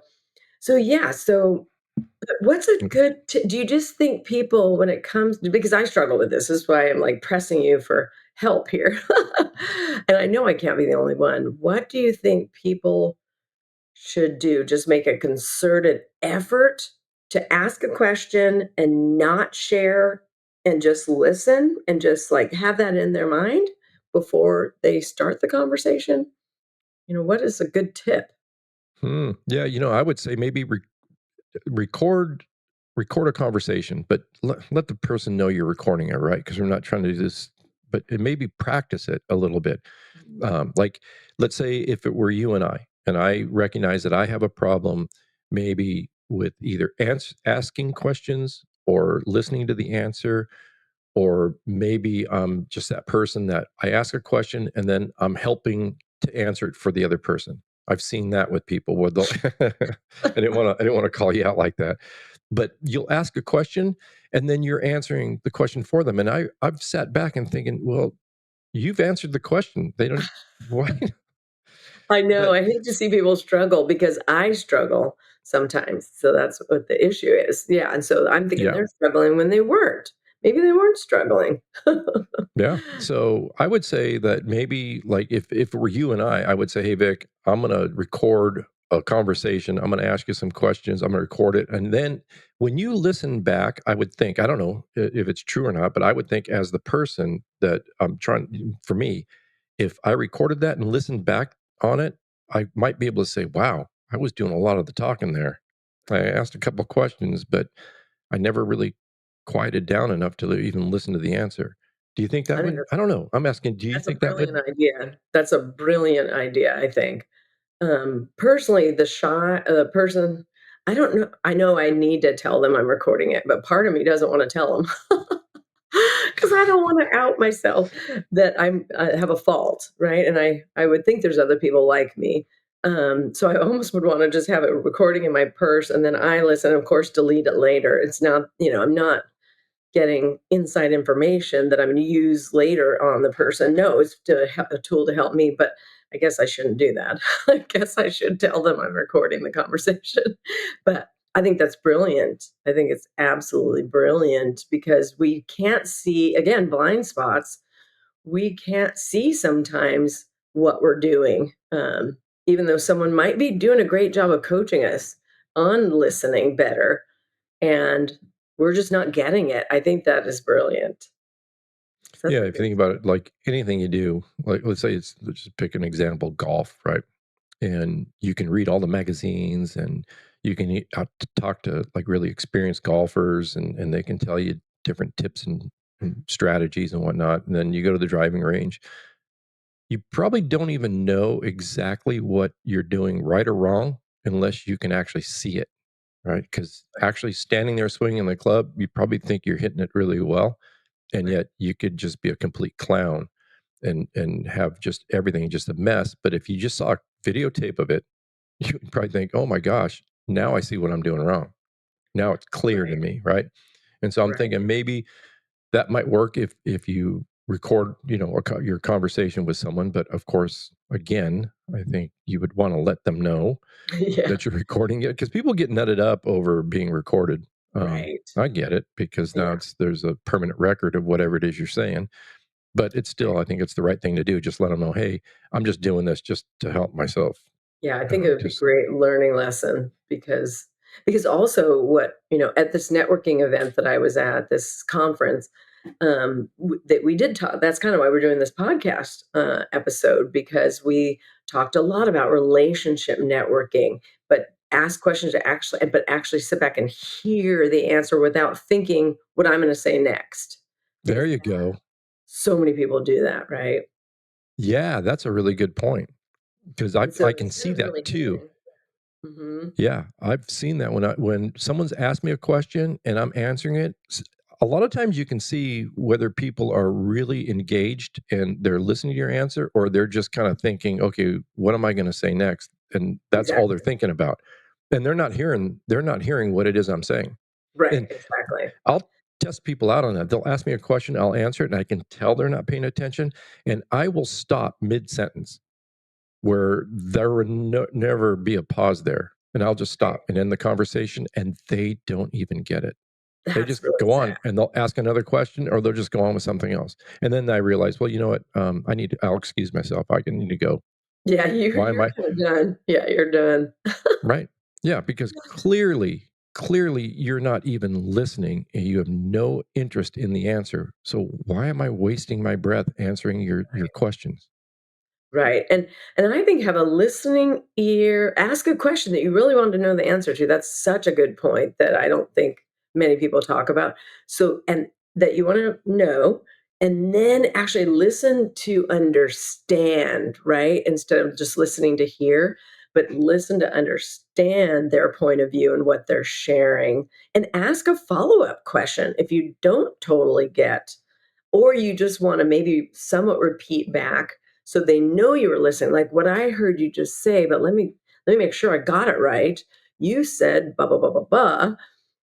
yeah, so what's a good do you just think people when it comes because I struggle with this is why I'm, like, pressing you for help here. And I know I can't be the only one. What do you think people should do? Just make a concerted effort to ask a question and not share and just listen and just, like, have that in their mind before they start the conversation? What is a good tip? Yeah, I would say maybe record record a conversation, but let the person know you're recording it, right? Because we're not trying to do this, but maybe practice it a little bit. Like, let's say if it were you and I recognize that I have a problem, maybe with either asking questions or listening to the answer, or maybe I'm just that person that I ask a question and then I'm helping to answer it for the other person. I've seen that with people where they'll I didn't want to call you out like that. But you'll ask a question and then you're answering the question for them. And I've sat back and thinking, well, you've answered the question. They don't why I know, but I hate to see people struggle because I struggle sometimes, so that's what the issue is. Yeah, and so I'm thinking yeah. they're struggling when they weren't. Maybe they weren't struggling. Yeah. So I would say that maybe like if it were you and I would say, hey Vic, I'm gonna record a conversation. I'm gonna ask you some questions. I'm gonna record it. And then when you listen back, I would think, I don't know if it's true or not, but I would think as the person that I'm trying for me, if I recorded that and listened back on it, I might be able to say, wow, I was doing a lot of the talking there. I asked a couple questions, but I never really quieted down enough to even listen to the answer. Do you think I that think would I don't know. I'm asking, do you that's a think that brilliant would idea. That's a brilliant idea, I think. Personally, the person I don't know I know I need to tell them I'm recording it, but part of me doesn't wanna tell them because I don't wanna out myself that I have a fault, right? And I would think there's other people like me. So I almost would wanna just have it recording in my purse, and then I listen, of course, delete it later. It's not I'm not getting inside information that I'm gonna use later on the person. No, it's a tool to help me, but I guess I shouldn't do that. I guess I should tell them I'm recording the conversation. But I think that's brilliant. I think it's absolutely brilliant because we can't see, again, blind spots. We can't see sometimes what we're doing, even though someone might be doing a great job of coaching us on listening better and we're just not getting it. I think that is brilliant. So yeah, that's a if you good think about it, like anything you do, like let's just pick an example, golf, right? And you can read all the magazines and you can talk to like really experienced golfers and they can tell you different tips and strategies and whatnot. And then you go to the driving range. You probably don't even know exactly what you're doing right or wrong unless you can actually see it, right? Because actually standing there swinging the club, you probably think you're hitting it really well, and right. yet you could just be a complete clown and have just everything just a mess. But if you just saw a videotape of it, you would probably think, "Oh my gosh, now I see what I'm doing wrong. Now it's clear to Right. me," right? And so I'm Right. thinking maybe that might work if you record, your conversation with someone. But of course, again, I think you would want to let them know Yeah. that you're recording it because people get nutted up over being recorded. Right. I get it because now Yeah. there's a permanent record of whatever it is you're saying. But it's Right. still, I think it's the right thing to do. Just let them know, hey, I'm just doing this just to help myself. Yeah, I think it would be Just great learning lesson because also at this networking event that I was at, this conference, that we did talk. That's kind of why we're doing this podcast episode because we talked a lot about relationship networking, but ask questions but actually sit back and hear the answer without thinking what I'm going to say next. there Because you go. so many people do that, right? Yeah, that's a really good point because I And so I can instead see of that really too. hearing, mhm, Yeah, I've seen that when someone's asked me a question and I'm answering it, a lot of times you can see whether people are really engaged and they're listening to your answer or they're just kind of thinking, "Okay, what am I gonna say next?" And that's all they're exactly, thinking about. And they're not hearing what it is I'm saying. right, And exactly. I'll test people out on that. They'll ask me a question, I'll answer it, and I can tell they're not paying attention, and I will stop mid-sentence where there would never be a pause there. And I'll just Right. stop and end the conversation, and they don't even get it. They That's just really go sad. on and they'll ask another question or they'll just go on with something else. And then I realize, well, you know what? I'll excuse myself. Need to go. Yeah, you're Why am you're I? kinda done. Yeah, you're done. Right. Yeah. Because clearly you're not even listening and you have no interest in the answer. So why am I wasting my breath answering your questions? Right, and I think have a listening ear, ask a question that you really want to know the answer to. That's such a good point that I don't think many people talk about. So and that you wanna know, and then actually listen to understand, right? Instead of just listening to hear. but listen to understand their point of view and what they're sharing, and ask a follow-up question if you don't totally get, or you just want to maybe somewhat repeat back so they know you were listening. Like, what I heard you just say, but let me make sure I got it right. You said blah blah blah blah blah.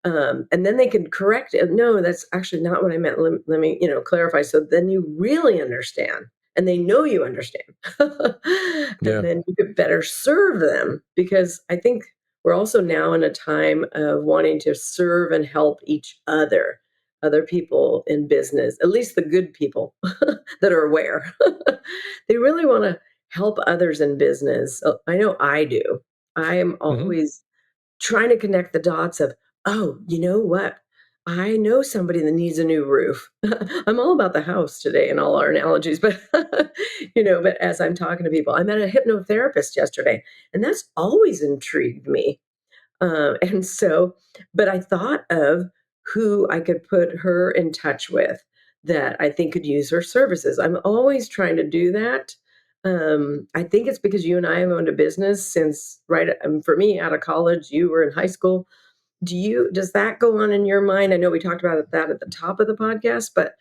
And then they can correct it. No, that's actually not what I meant. Let me, clarify. So then you really understand, and they know you understand. And Yeah. then you could better serve them, because I think we're also now in a time of wanting to serve and help each other people in business, at least the good people that are aware. They really want to help others in business. I know I do. I am Hmm. always trying to connect the dots of, oh, you know what? I know somebody that needs a new roof. I'm all about the house today and all our analogies, but but as I'm talking to people, I met a hypnotherapist yesterday, and that's always intrigued me. And so, but I thought of who I could put her in touch with that I think could use her services. I'm always trying to do that. I think it's because you and I have owned a business since for me, out of college, you were in high school. Does that go on in your mind? I know we talked about that at the top of the podcast, but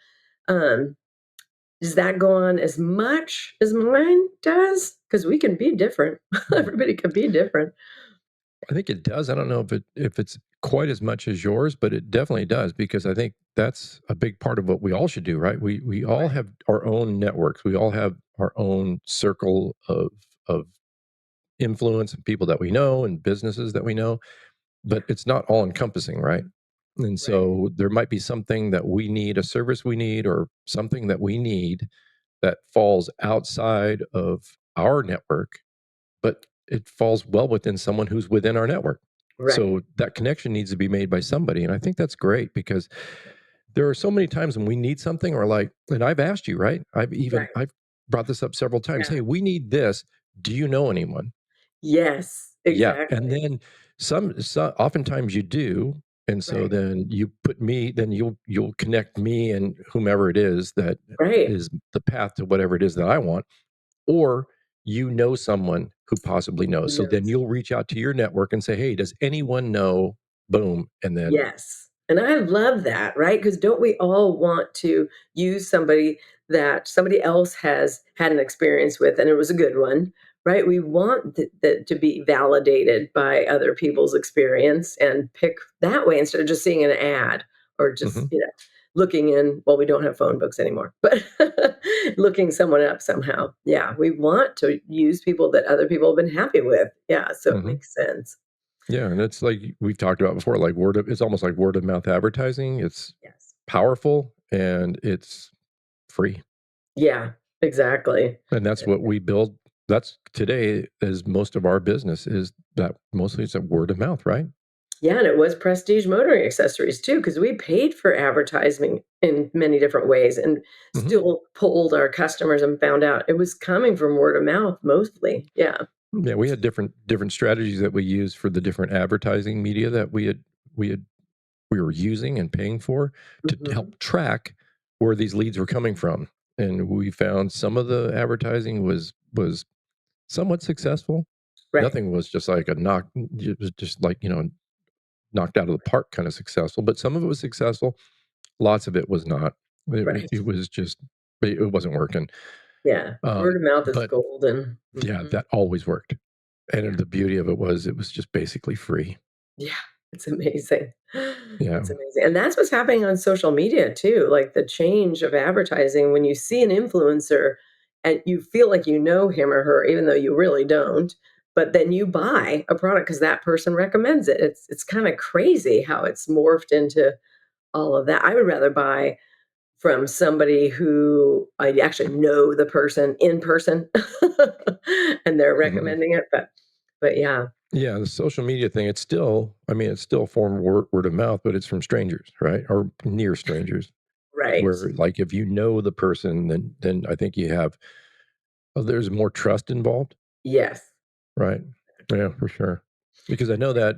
um, does that go on as much as mine does? Because we can be different. Everybody can be different. I think it does. I don't know if it's quite as much as yours, but it definitely does, because I think that's a big part of what we all should do, right? We all Right. have our own networks. We all have our own circle of influence and people that we know and businesses that we know, Yeah. but it's not all encompassing, right? And Right. so there might be something that we need, a service we need, or something that we need that falls outside of our network, but it falls well within someone who's within our network. Right. So that connection needs to be made by somebody. And I think that's great, because there are so many times when we need something, or like, and I've asked you, right? Right. I've brought this up several times. Yeah. Hey, we need this. Do you know anyone? Yes, Yeah. And exactly. then oftentimes you do. And so Right. then you put me, then you'll connect me and whomever it is that Right. is the path to whatever it is that I want. Or you know someone who possibly knows. Who So then knows? you'll reach out to your network and say, "Hey, does anyone know?" Boom, and then Yes. And I love that, right? Because don't we all want to use somebody that somebody else has had an experience with and it was a good one, right? We want to be validated by other people's experience and pick that way instead of just seeing an ad or just, mhm, looking in. Well, we don't have phone books anymore, but looking someone up somehow. Yeah, we want to use people that other people have been happy with. Yeah, so it mhm. makes sense. Yeah, and it's like we've talked about before, like it's almost like word of mouth advertising. It's Yes. powerful and it's free. Yeah, exactly. And that's what we build. That's today is most of our business is that mostly it's a word of mouth, right? Yeah, and it was prestige motoring accessories too, because we paid for advertising in many different ways and Mhm. still polled our customers and found out it was coming from word of mouth mostly. Yeah. Yeah, we had different strategies that we used for the different advertising media that we had we were using and paying for to Mhm. help track where these leads were coming from. And we found some of the advertising was somewhat successful. Right. Nothing was just like a knock, it was just like, knocked out of the park kind of successful, but some of it was successful. Lots of it was not. Right. It was just, it wasn't working. Yeah. Uh, Word of mouth is but golden. yeah, Mhm. that always worked. Yeah. And the beauty of it was just basically free. Yeah, it's amazing. Yeah. It's amazing, and that's what's happening on social media too, like the change of advertising when you see an influencer and you feel like you know him or her even though you really don't, but then you buy a product because that person recommends it. It's kinda crazy how it's morphed into all of that. I would rather buy from somebody who I actually know the person in person and they're Mhm. recommending it, but yeah. Yeah, the social media thing, it's still, I mean, it's still a form of word of mouth, but it's from strangers, right? Or near strangers. Right. Where like if you know the person, then I think you have there's more trust involved, Yes. right? Yeah, for sure. Because I know that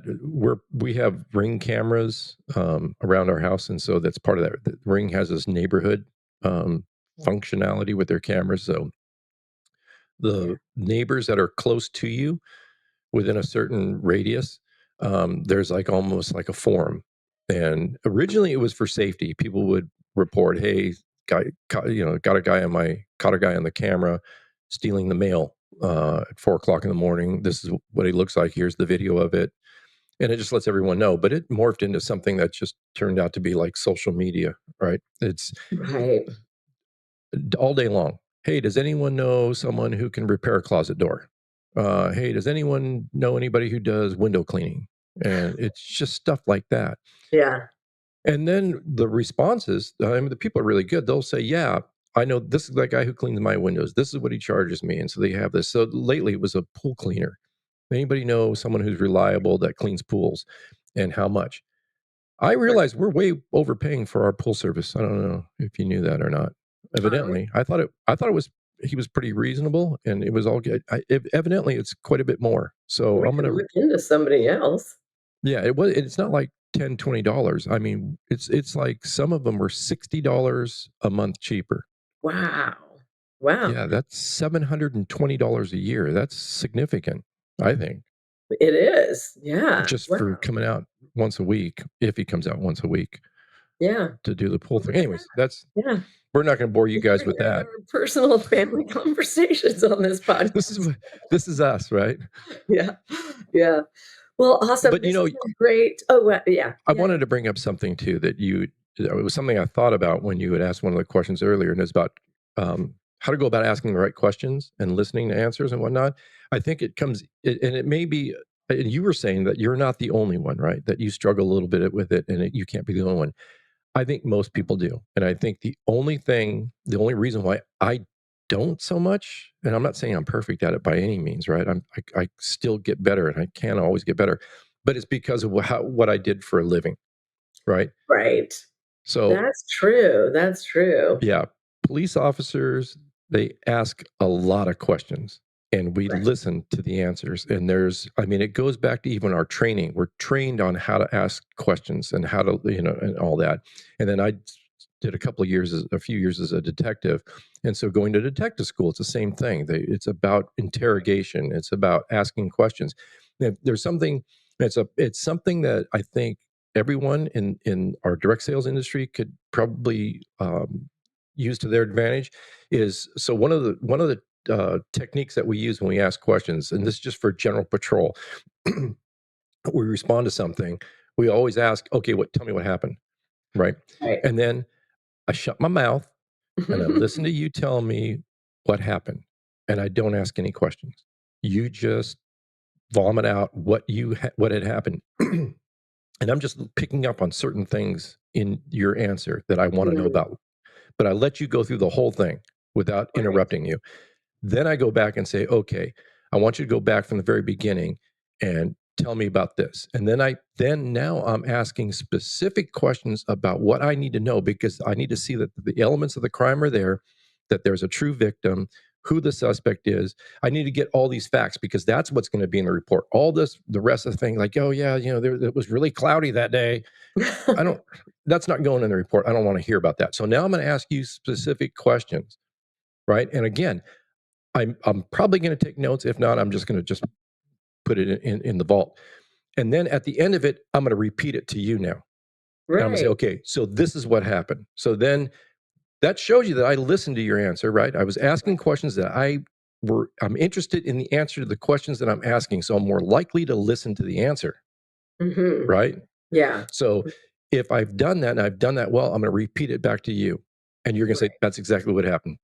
we have Ring cameras around our house, and so that's part of that. The Ring has this neighborhood functionality with their cameras, so Yeah. the neighbors that are close to you within a certain radius, there's like almost like a forum. And originally it was for safety. People would report, hey, got a guy caught a guy on the camera stealing the mail at 4:00 in the morning. This is what he looks like. Here's the video of it. And it just lets everyone know. But it morphed into something that just turned out to be like social media, right? It's Right. all day long. Hey, does anyone know someone who can repair a closet door? Hey, does anyone know anybody who does window cleaning? And it's just stuff like that. Yeah. And then the responses, I mean, the people are really good. They'll say, yeah, I know this is that guy who cleans my windows. This is what he charges me. And so they have this. So lately it was a pool cleaner. Anybody know someone who's reliable that cleans pools and how much? I realize we're way overpaying for our pool service. I don't know if you knew that or not. Evidently, I thought it was he was pretty reasonable and it was all good. Evidently, it's quite a bit more. So We I'm can gonna look into somebody else. yeah. It's not like $10, $20. I mean, it's like some of them were $60 a month cheaper. Wow. Wow. Yeah, that's $720 a year. That's significant, I think, It is. Yeah. just for Wow. coming out once a week, if he comes out once a week Yeah. to do the pool thing. Anyways, Yeah. we're not going to bore you guys with Our that. personal family conversations on this podcast. This is us, right? Yeah. Yeah. Well, awesome. But This has been great. Oh, yeah. I Yeah. wanted to bring up something too it was something I thought about when you had asked one of the questions earlier, and it's about how to go about asking the right questions and listening to answers and whatnot. I think and it may be, and you were saying that you're not the only one, right? That you struggle a little bit with it, and you can't be the only one. I think most people do. And I think the only reason why I don't so much, and I'm not saying I'm perfect at it by any means, right? I still get better and I can always get better, but it's because of what I did for a living, right? Right. So That's true. That's true. yeah, police officers, they ask a lot of questions and we Right. listen to the answers. And it goes back to even our training. We're trained on how to ask questions and how to, and all that. And then I did a few years as a detective. And so going to detective school, it's the same thing. It's about interrogation. It's about asking questions. There's something, it's something that I think everyone in our direct sales industry could probably use to their advantage. So one of the techniques that we use when we ask questions, and this is just for general patrol, we respond to something, we always ask, okay, tell me what happened, right? Right. And then I shut my mouth and I listen to you tell me what happened, and I don't ask any questions. You just vomit out what had happened. And I'm just picking up on certain things in your answer that I want to know about. But I let you go through the whole thing without interrupting you. Then I go back and say, okay, I want you to go back from the very beginning and tell me about this. And now I'm asking specific questions about what I need to know, because I need to see that the elements of the crime are there, that there's a true victim, who the suspect is. I need to get all these facts because that's what's going to be in the report. All the rest of the thing, like, oh yeah, it was really cloudy that day. That's not going in the report. I don't want to hear about that. So now I'm going to ask you specific questions, right? And again, I'm probably going to take notes. If not, I'm just going to put it in the vault. And then at the end of it, I'm going to repeat it to you now. And I'm going to say, okay, so this is what happened. So then that shows you that I listened to your answer, right? I was asking questions that I'm interested in the answer to the questions that I'm asking. So I'm more likely to listen to the answer, right? Yeah. So if I've done that and I've done that well, I'm going to repeat it back to you. And you're going to say, that's exactly what happened.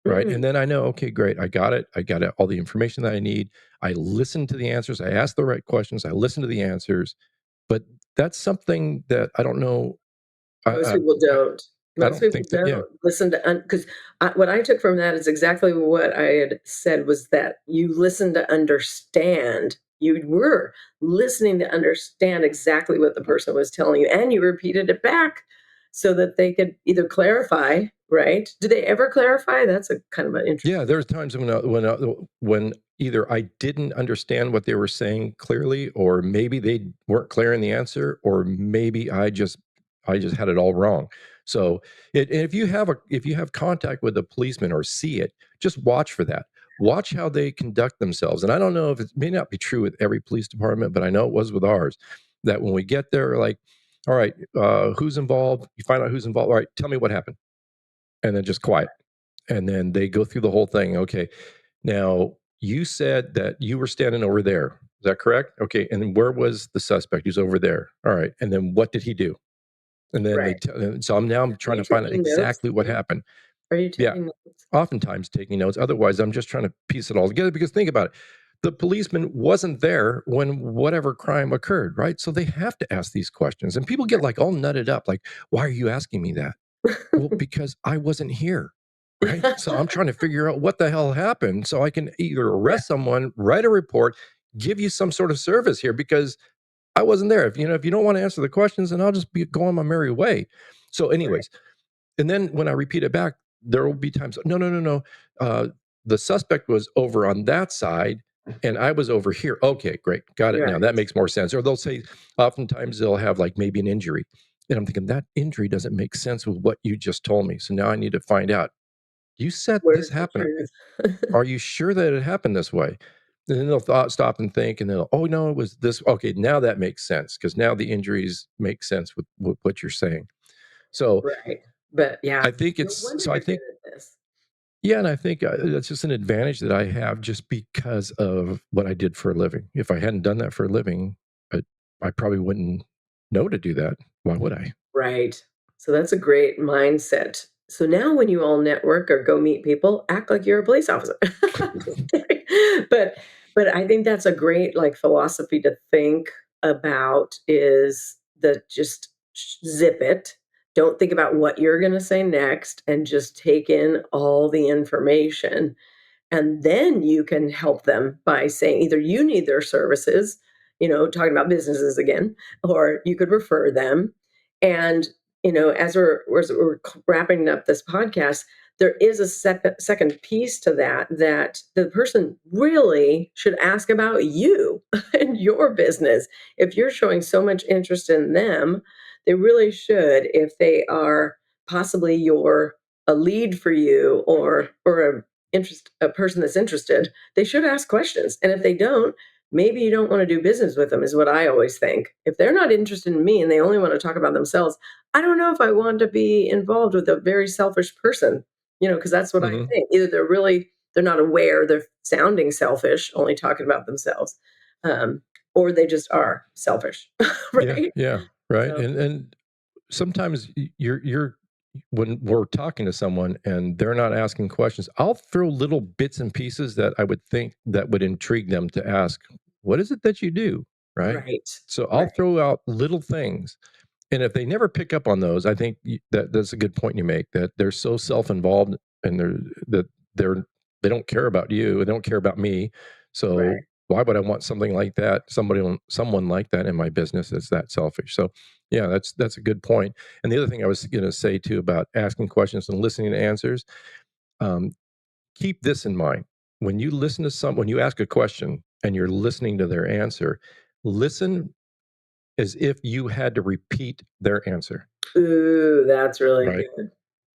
Right. And then I know, okay, great. I got it. I got all the information that I need. I listened to the answers. I asked the right questions. I listened to the answers. But that's something that I don't know. Most people don't. Most people think that, don't listen to, because what I took from that is exactly what I had said, was that you listen to understand. You were listening to understand exactly what the person was telling you, and you repeated it back so that they could either clarify, right? Do they ever clarify? That's a kind of an interesting. Yeah, there's times when either I didn't understand what they were saying clearly, or maybe they weren't clear in the answer, or maybe I just had it all wrong. So if you have contact with a policeman or see it, just watch for that. watch how they conduct themselves. And I don't know if it may not be true with every police department, but I know it was with ours, that when we get there, like, all right, who's involved? You find out who's involved. All right, tell me what happened. And then just quiet. And then they go through the whole thing. Okay, now you said that you were standing over there. Is that correct? Okay, and then where was the suspect? He's over there. All right, and then what did he do? And then Right. so I'm Are trying you to find out taking notes? exactly what happened. Are you Yeah, taking notes? oftentimes taking notes. Otherwise, I'm just trying to piece it all together, because think about it. The policeman wasn't there when whatever crime occurred, right? So they have to ask these questions. And people get like all nutted up, like, why are you asking me that? Well, because I wasn't here, right? So I'm trying to figure out what the hell happened so I can either arrest someone, write a report, give you some sort of service here, because I wasn't there. If you don't want to answer the questions, then I'll just go on my merry way. So, Right. anyways, and then when I repeat it back, there will be times, no, no, no, no. The suspect was over on that side and I was over here. Okay, great. Got it Yeah. now. That makes more sense. Or they'll say, oftentimes they'll have like maybe an injury. And I'm thinking that injury doesn't make sense with what you just told me. So now I need to find out. You said this Where's the happened. truth? Are you sure that it happened this way? And then they'll stop and think, and they'll, oh no, it was this. Okay, now that makes sense, because now the injuries make sense with what you're saying. So Right. But yeah, I think no it's wonder so I you're good think at this. yeah, and I think that's just an advantage that I have just because of what I did for a living. If I hadn't done that for a living, I probably wouldn't know to do that. Why would I? Right. So that's a great mindset. So now when you all network or go meet people, act like you're a police officer. Just kidding. But but I think that's a great like philosophy to think about is that just zip it. Don't think about what you're going to say next and just take in all the information and then you can help them by saying either you need their services, talking about businesses again, or you could refer them. And, as we're wrapping up this podcast, there is a second piece to that the person really should ask about you and your business. If you're showing so much interest in them, they really should, if they are possibly your a lead for you or a person that's interested, they should ask questions. And if they don't, maybe you don't want to do business with them, is what I always think. If they're not interested in me and they only want to talk about themselves, I don't know if I want to be involved with a very selfish person, because that's what I Hmm. think. Either they're not aware, they're sounding selfish, only talking about themselves, um, or they just are selfish, Yeah, right? yeah, right. So, And sometimes you're when we're talking to someone and they're not asking questions, I'll throw little bits and pieces that I would think that would intrigue them to ask, what is it that you do? Right. right, So I'll right. throw out little things. And if they never pick up on those, I think that's a good point you make, that they're so self-involved and they're they don't care about you, they don't care about me. So Right. why would I want something like that, someone like that in my business that's that selfish? So yeah, that's a good point. And the other thing I was going to say too about asking questions and listening to answers, um, keep this in mind. When you ask a question and you're listening to their answer, listen as if you had to repeat their answer, Ooh, that's really right? good.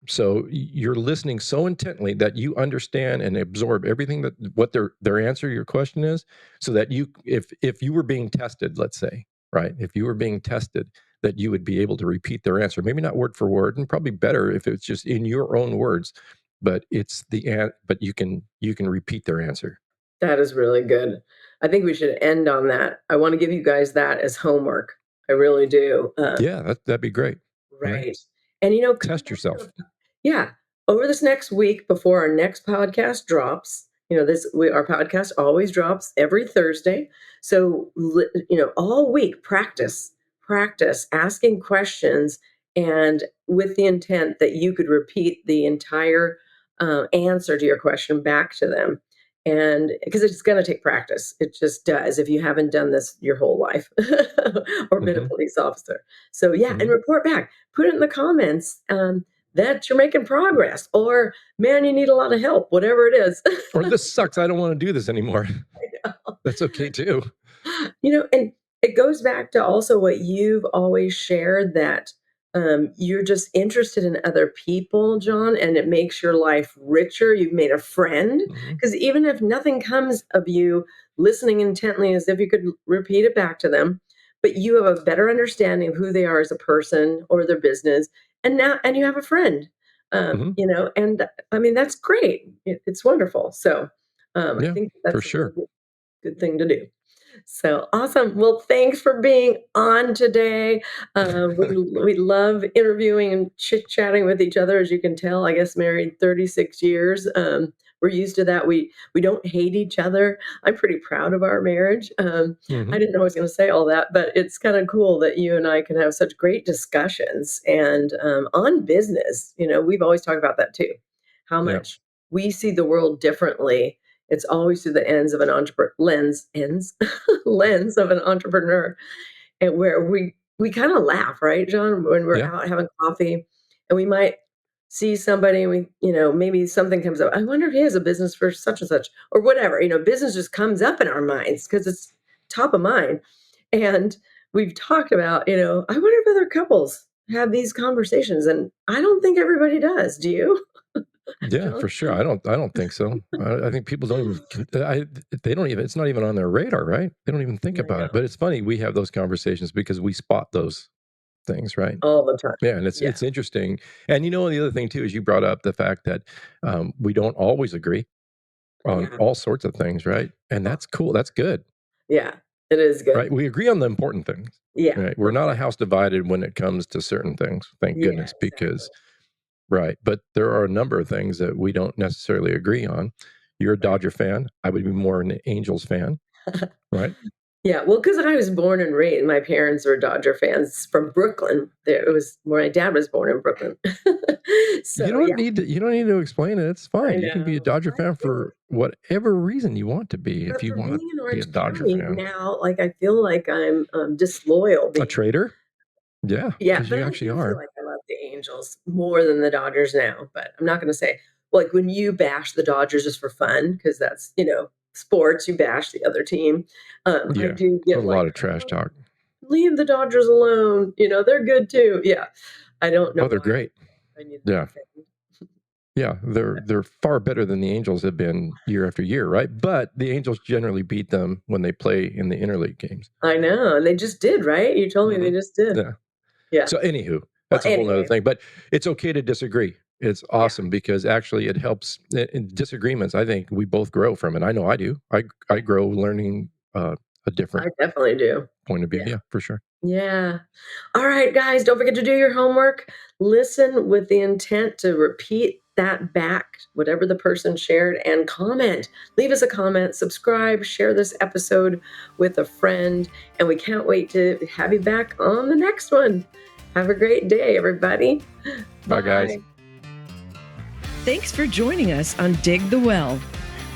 So you're listening so intently that you understand and absorb everything that what their answer to your question is, so that if you were being tested, let's say, right? If you were being tested, that you would be able to repeat their answer, maybe not word for word, and probably better if it's just in your own words, but but you can repeat their answer. That is really good. I think we should end on that. I wanna give you guys that as homework. I really do. Yeah, that'd be great, right? Right. And, come Test back to yourself. yeah. Over this next week before our next podcast drops, our podcast always drops every Thursday. So, all week practice asking questions and with the intent that you could repeat the entire answer to your question back to them. And because it's going to take practice, it just does if you haven't done this your whole life or been a Hmm. police officer. So, yeah, and Hmm. report back, put it in the comments. That you're making progress, or man, you need a lot of help, whatever it is. Or this sucks. I don't want to do this anymore. That's okay too. And it goes back to also what you've always shared that you're just interested in other people, John, and it makes your life richer. You've made a friend. Because even if nothing comes of you listening intently as if you could repeat it back to them, but you have a better understanding of who they are as a person or their business, and you have a friend. And I mean, that's great. It's wonderful. So I Yeah, think for that's a sure. really good thing to do. So awesome. Well, thanks for being on today. We love interviewing and chit-chatting with each other, as you can tell. I guess married 36 years. We're used to that. We don't hate each other. I'm pretty proud of our marriage. I didn't know I was going to say all that, but it's kind of cool that you and I can have such great discussions and on business. We've always talked about that too. How Yeah. much we see the world differently. It's always through the ends of an lens of an entrepreneur, and where we kind of laugh, right, John, when we're Yeah. out having coffee, and we might see somebody, and maybe something comes up. I wonder if he has a business for such and such, or whatever. Business just comes up in our minds because it's top of mind, and we've talked about. I wonder if other couples have these conversations, and I don't think everybody does. Do you, Yeah, John? for sure. I don't think so. I think people don't even they don't even it's not even on their radar, right? They don't even think I about know, it. But it's funny we have those conversations because we spot those things, right? all the time. Yeah, and it's Yeah, it's interesting. And the other thing too is you brought up the fact that we don't always agree on yeah, all sorts of things, right? And oh, that's cool. That's good, yeah. It is good. right? We agree on the important things, Yeah, right? We're that's not a it. house divided when it comes to certain things, thank Yeah, goodness, exactly. because right. But there are a number of things that we don't necessarily agree on. You're a Right. Dodger fan. I would be more an Angels fan, right? Yeah, well, because I was born and raised, my parents were Dodger fans from Brooklyn. There, it was where my dad was born in Brooklyn. So yeah, You don't need to explain it. It's I fine. You can be a know. Dodger I fan know. for whatever reason you want to be if But you for want being to in be a Orange Dodger County fan. now, like I feel like I'm disloyal. A trader? Yeah, Yeah, because but you I actually do feel are. like I love the Angels more than the Dodgers now. But I'm not going to say like when you bash the Dodgers just for fun because that's sports. You bash the other team. I Yeah. do A get lot like, of trash oh, talk. leave the Dodgers alone. They're good too. Yeah, I don't know Oh, they're why great. I need to Yeah. defend. Yeah, they're far better than the Angels have been year after year, right? But the Angels generally beat them when they play in the interleague games. I know, and they just did, right? You told me they Mhm. just did. Yeah. Yeah. So anywho, Well, that's a whole other anyway, thing, but it's okay to disagree. It's yeah, awesome because actually it helps in disagreements. I think we both grow from it. I know I do. I grow learning a different I definitely do. point of view. Yeah. Yeah, for sure. Yeah. All right, guys, don't forget to do your homework. Listen with the intent to repeat that back, whatever the person shared, and comment. Leave us a comment, subscribe, share this episode with a friend, and we can't wait to have you back on the next one. Have a great day, everybody. Bye, guys. Bye. Thanks for joining us on Dig the Well.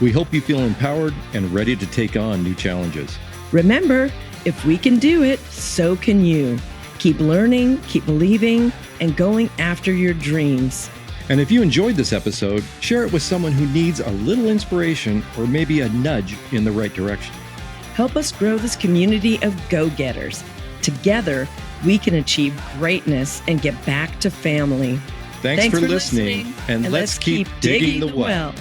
We hope you feel empowered and ready to take on new challenges. Remember, if we can do it, so can you. Keep learning, keep believing, and going after your dreams. And if you enjoyed this episode, share it with someone who needs a little inspiration or maybe a nudge in the right direction. Help us grow this community of go-getters. Together, we can achieve greatness and get back to family. Thanks for listening, and let's keep digging the well.